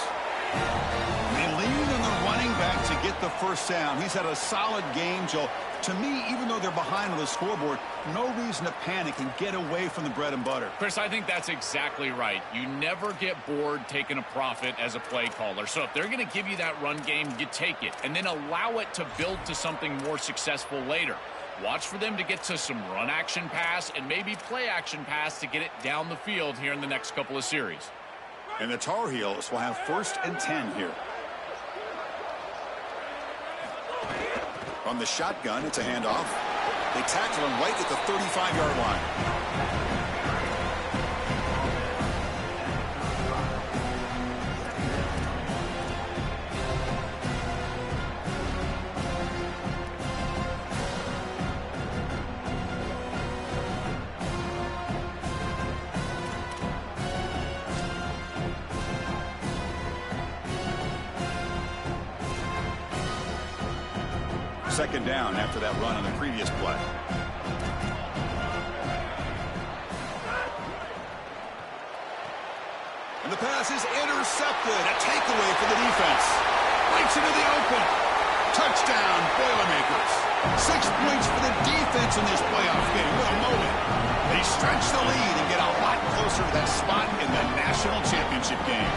They lean on the running back to get the first down. He's had a solid game, Joe. To me, even though they're behind on the scoreboard, no reason to panic and get away from the bread and butter. Chris, I think that's exactly right. You never get bored taking a profit as a play caller. So if they're going to give you that run game, you take it, and then allow it to build to something more successful later. Watch for them to get to some run action pass and maybe play action pass to get it down the field here in the next couple of series. And the Tar Heels will have 1st and 10 here. On the shotgun, it's a handoff. They tackle him right at the 35-yard line. Second down after that run on the previous play. And the pass is intercepted. A takeaway for the defense. Breaks into the open. Touchdown, Boilermakers. 6 points for the defense in this playoff game. What a moment. They stretch the lead and get a lot closer to that spot in the national championship game.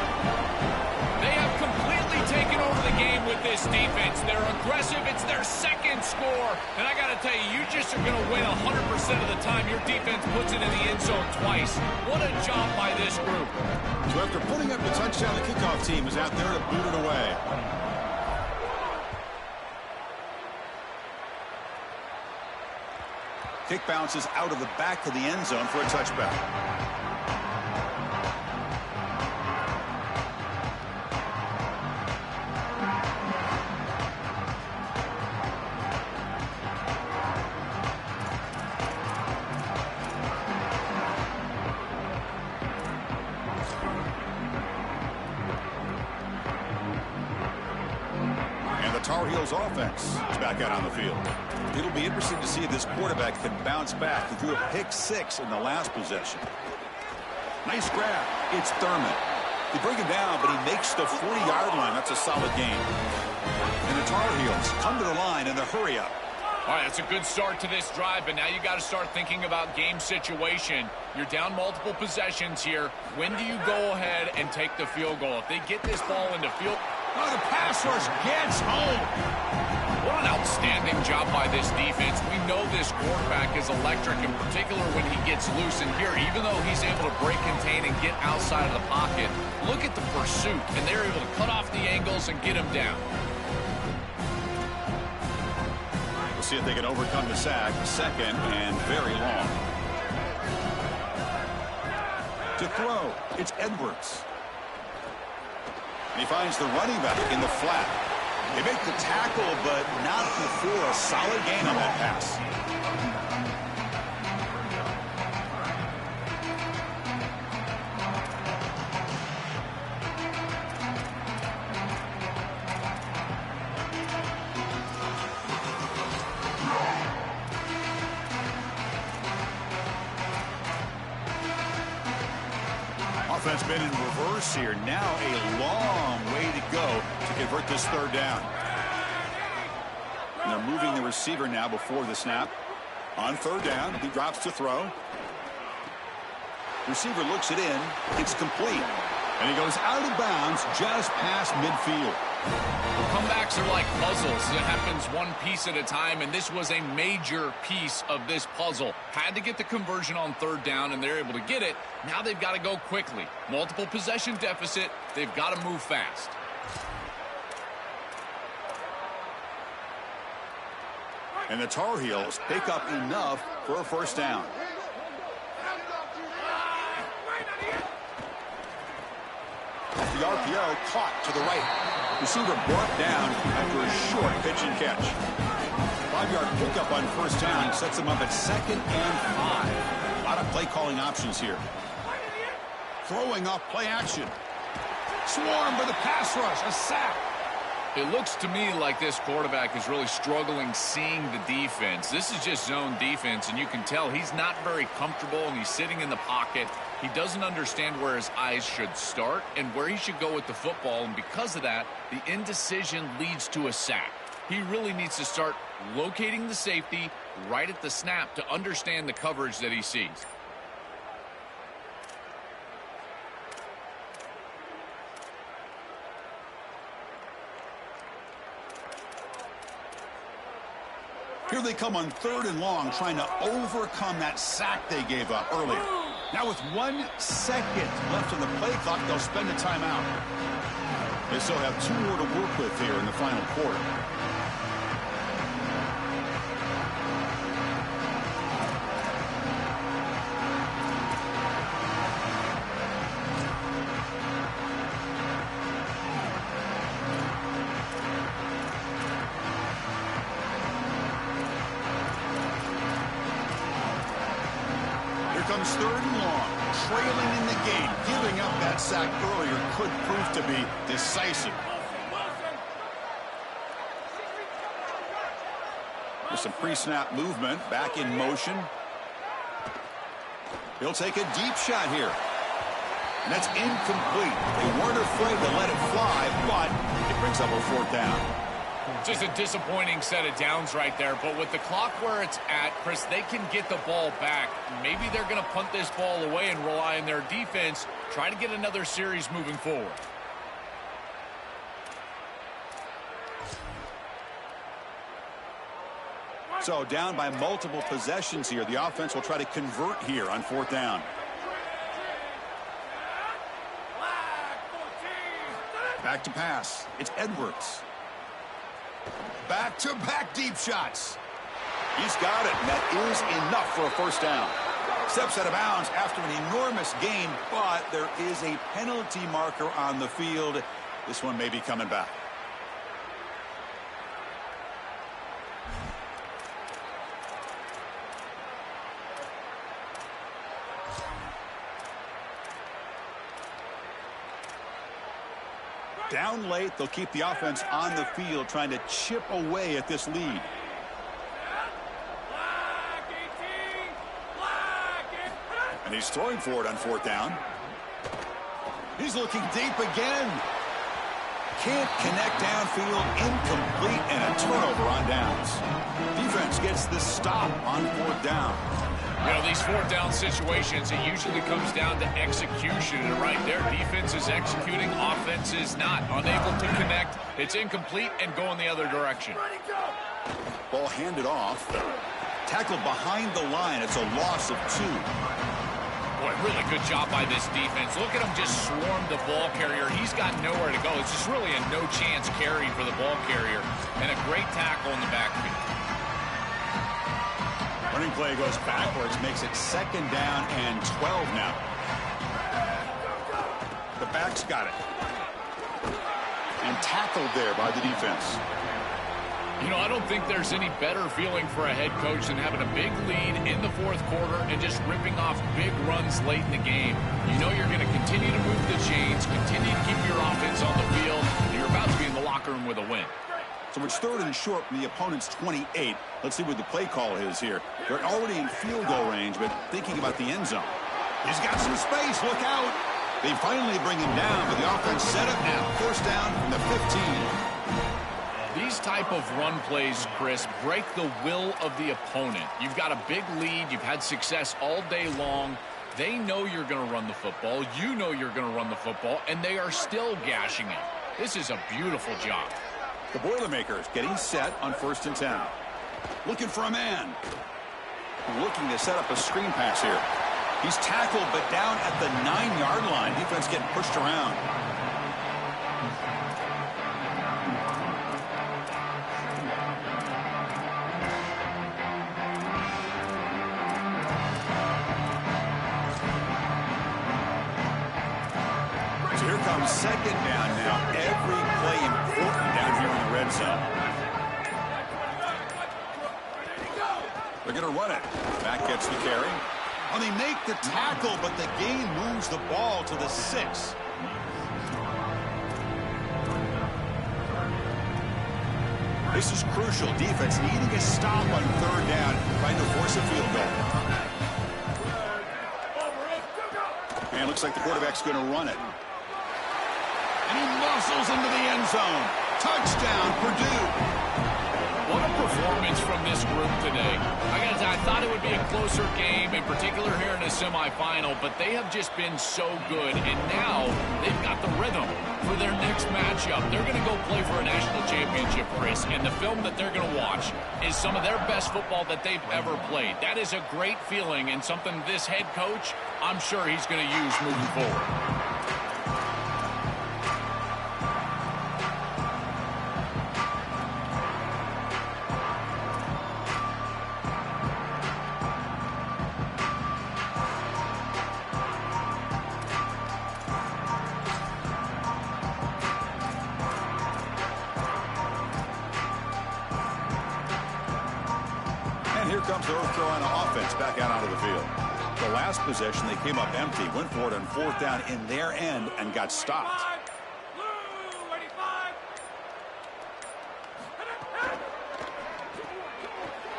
They have completely taken over the game with this defense. They're aggressive. It's their second score. And I got to tell you, you just are going to win 100% of the time your defense puts it in the end zone twice. What a job by this group. So after putting up the touchdown, the kickoff team is out there to boot it away. Kick bounces out of the back of the end zone for a touchback. Tar Heels offense is back out on the field. It'll be interesting to see if this quarterback can bounce back. He threw a pick 6 in the last possession. Nice grab. It's Thurman. They bring him down, but he makes the 40-yard line. That's a solid game. And the Tar Heels come to the line in the hurry-up. All right, that's a good start to this drive, but now you got to start thinking about game situation. You're down multiple possessions here. When do you go ahead and take the field goal? If they get this ball into field... Oh, the pass rush gets home. What an outstanding job by this defense. We know this quarterback is electric, in particular when he gets loose. And here, even though he's able to break, contain, and get outside of the pocket, look at the pursuit. And they're able to cut off the angles and get him down. We'll see if they can overcome the sack. Second and very long. To throw, it's Edwards. And he finds the running back in the flat. They make the tackle, but not before a solid gain on that pass. It's been in reverse here. Now a long way to go to convert this third down. And they're moving the receiver now before the snap. On third down, he drops to throw. Receiver looks it in. It's complete. And he goes out of bounds just past midfield. Well, comebacks are like puzzles. It happens one piece at a time, and this was a major piece of this puzzle. Had to get the conversion on third down, and they're able to get it. Now they've got to go quickly. Multiple possession deficit. They've got to move fast. And the Tar Heels pick up enough for a first down. The RPO caught to the right. Receiver brought down after a short pitch and catch. 5-yard pickup on first down sets them up at 2nd and 5. A lot of play calling options here. Throwing off play action. Swarmed by the pass rush. A sack. It looks to me like this quarterback is really struggling seeing the defense. This is just zone defense, and you can tell he's not very comfortable, and he's sitting in the pocket. He doesn't understand where his eyes should start and where he should go with the football, and because of that, the indecision leads to a sack. He really needs to start locating the safety right at the snap to understand the coverage that he sees. Here they come on 3rd and long, trying to overcome that sack they gave up earlier. Now with 1 second left on the play clock, they'll spend a timeout. They still have 2 more to work with here in the final quarter. Comes 3rd and long, trailing in the game. Giving up that sack earlier could prove to be decisive. There's some pre-snap movement, back in motion. He'll take a deep shot here. And that's incomplete. They weren't afraid to let it fly, but it brings up a 4th down. Just a disappointing set of downs right there, but with the clock where it's at, Chris, they can get the ball back. Maybe they're going to punt this ball away and rely on their defense, try to get another series moving forward. So down by multiple possessions here. The offense will try to convert here on 4th down. Back to pass. It's Edwards. Back-to-back deep shots. He's got it, and that is enough for a first down. Steps out of bounds after an enormous gain, but there is a penalty marker on the field. This one may be coming back. Down late, they'll keep the offense on the field, trying to chip away at this lead. And he's throwing for it on 4th down. He's looking deep again. Can't connect downfield, incomplete, and a turnover on downs. Defense gets the stop on 4th down. You know, these 4th down situations, it usually comes down to execution. And right there, defense is executing, offense is not. Unable to connect, it's incomplete and going the other direction. Ball handed off. Tackled behind the line. It's a loss of 2. Boy, really good job by this defense. Look at him just swarm the ball carrier. He's got nowhere to go. It's just really a no-chance carry for the ball carrier. And a great tackle in the backfield. Running play goes backwards, makes it 2nd down and 12 now. The back's got it. And tackled there by the defense. You know, I don't think there's any better feeling for a head coach than having a big lead in the 4th quarter and just ripping off big runs late in the game. You know you're going to continue to move the chains, continue to keep your offense on the field, and you're about to be in the locker room with a win. So it's 3rd and short from the opponent's 28. Let's see what the play call is here. They're already in field goal range, but thinking about the end zone. He's got some space. Look out. They finally bring him down, but the offense set up now. First down from the 15. These type of run plays, Chris, break the will of the opponent. You've got a big lead. You've had success all day long. They know you're going to run the football. You know you're going to run the football, and they are still gashing it. This is a beautiful job. The Boilermakers getting set on 1st and 10. Looking for a man. Looking to set up a screen pass here. He's tackled, but down at the 9-yard line. Defense getting pushed around. So here comes 2nd down now. Every play important down here in the red zone. They're going to run it. Back gets the carry. Oh, they make the tackle, but the gain moves the ball to the 6. This is crucial. Defense needing a stop on 3rd down, trying to force a field goal. And it looks like the quarterback's going to run it. And he muscles into the end zone. Touchdown, Purdue. What a performance from this group today. I thought it would be a closer game, in particular here in the semifinal, but they have just been so good, and now they've got the rhythm for their next matchup. They're going to go play for a national championship, Chris, and the film that they're going to watch is some of their best football that they've ever played. That is a great feeling and something this head coach, I'm sure he's going to use moving forward. Here comes the North Carolina offense back out onto the field. The last possession, they came up empty, went for it on 4th down in their end and got stopped.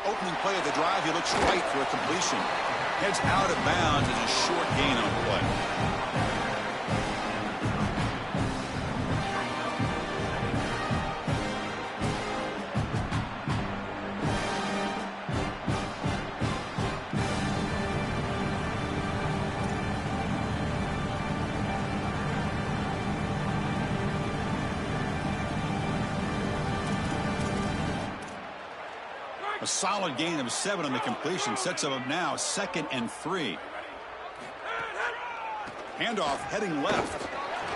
Opening play of the drive, he looks right for a completion. Heads out of bounds as a short gain on the play. A solid gain of 7 on the completion sets him up now 2nd and 3. Handoff heading left.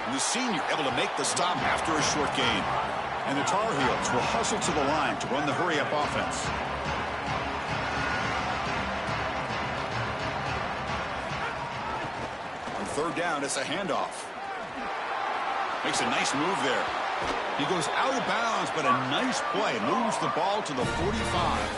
And the senior able to make the stop after a short gain. And the Tar Heels will hustle to the line to run the hurry-up offense. On 3rd down, it's a handoff. Makes a nice move there. He goes out of bounds, but a nice play. Moves the ball to the 45.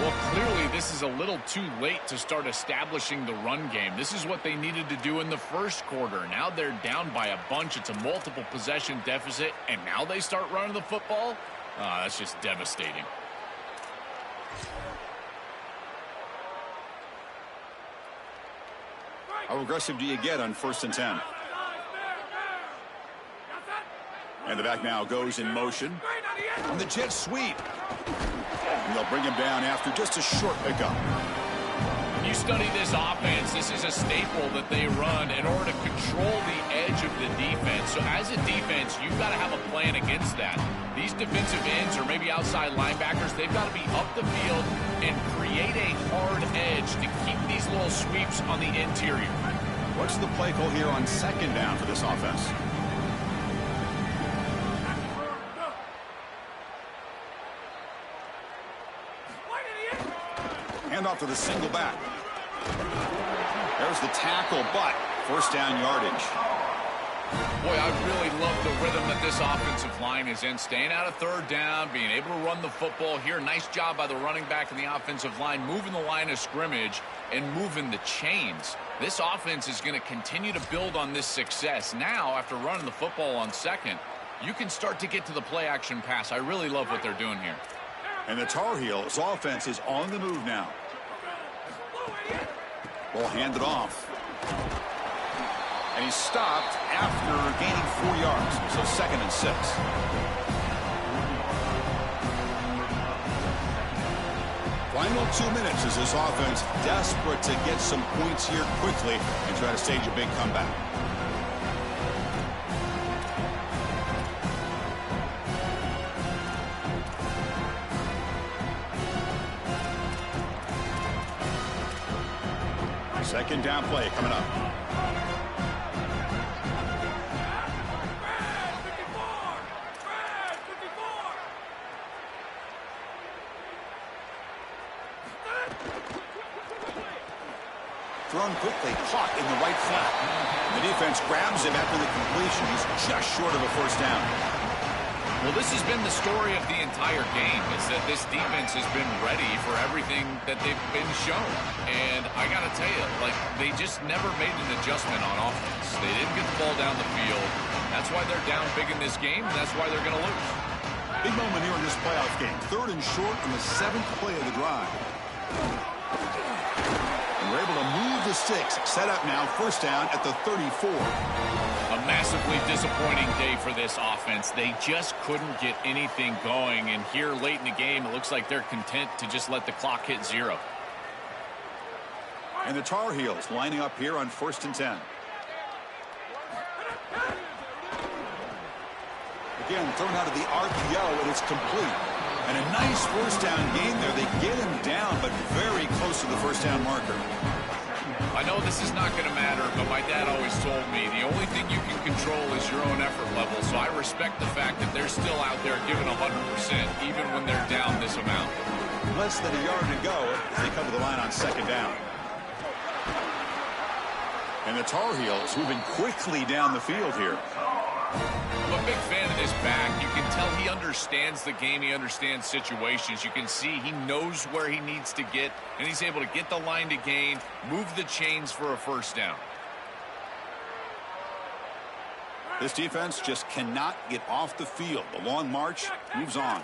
Well, clearly this is a little too late to start establishing the run game. This is what they needed to do in the first quarter. Now they're down by a bunch. It's a multiple possession deficit, and now they start running the football? That's just devastating. How aggressive do you get on 1st and 10? And the back now goes in motion on the jet sweep. And they'll bring him down after just a short pickup. When you study this offense, this is a staple that they run in order to control the edge of the defense. So as a defense, you've got to have a plan against that. These defensive ends or maybe outside linebackers, they've got to be up the field and create a hard edge to keep these little sweeps on the interior. What's the play call here on 2nd down for this offense? Handoff to the single back. There's the tackle, but 1st down yardage. Boy, I really love the rhythm that this offensive line is in. Staying out of 3rd down, being able to run the football here. Nice job by the running back and the offensive line, moving the line of scrimmage and moving the chains. This offense is going to continue to build on this success. Now, after running the football on 2nd, you can start to get to the play-action pass. I really love what they're doing here. And the Tar Heels offense is on the move now. Ball handed off. And he's stopped after gaining 4 yards. So 2nd and 6. Final 2 minutes as this offense desperate to get some points here quickly and try to stage a big comeback. Second down play coming up. Thrown quickly, caught in the right flat. The defense grabs him after the completion. He's just short of a first down. Well, this has been the story of the entire game, is that this defense has been ready for everything that they've been shown. And I got to tell you, like, they just never made an adjustment on offense. They didn't get the ball down the field. That's why they're down big in this game, and that's why they're going to lose. Big moment here in this playoff game. 3rd and short on the 7th play of the drive. And we're able to move the sticks. Set up now, first down at the 34. A massively disappointing day for this offense. They just couldn't get anything going. And here late in the game, it looks like they're content to just let the clock hit 0. And the Tar Heels lining up here on 1st and 10. Again, thrown out of the RPO, and it's complete. And a nice first down gain there. They get him down, but very close to the first down marker. I know this is not going to matter, but my dad always told me the only thing you can control is your own effort level. So I respect the fact that they're still out there giving 100%, even when they're down this amount. Less than a yard to go as they come to the line on 2nd down. And the Tar Heels moving quickly down the field here. I'm a big fan of this back. You can tell he understands the game. He understands situations. You can see he knows where he needs to get, and he's able to get the line to gain, move the chains for a first down. This defense just cannot get off the field. The long march moves on.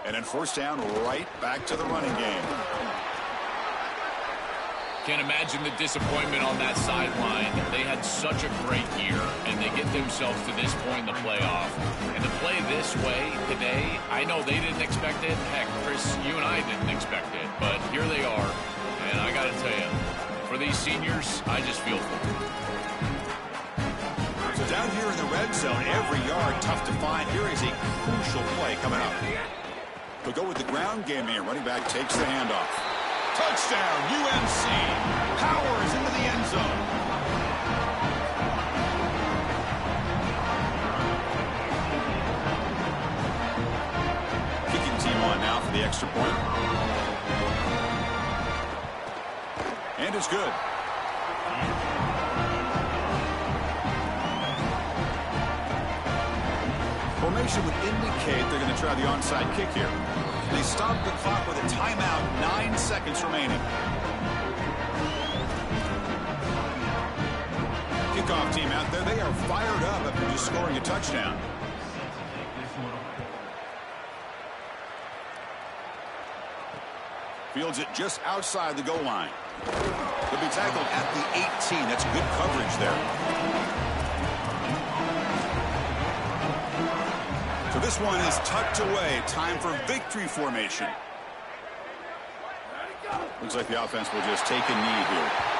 And then first down, right back to the running game. Can't imagine the disappointment on that sideline. They had such a great year, and they get themselves to this point in the playoff. And to play this way today, I know they didn't expect it. Heck, Chris, you and I didn't expect it. But here they are, and I got to tell you, for these seniors, I just feel for them. So down here in the red zone, every yard tough to find. Here is a crucial play coming up. They'll go with the ground game here. Running back takes the handoff. Touchdown, UNC. Powers into the end zone. Kicking team on now for the extra point. And it's good. Formation would indicate they're going to try the onside kick here. They stop the clock with a timeout, 9 seconds remaining. Kickoff team out there, they are fired up after just scoring a touchdown. Fields it just outside the goal line. They'll be tackled at the 18. That's good coverage there. So this one is tucked away. Time for victory formation. Looks like the offense will just take a knee here.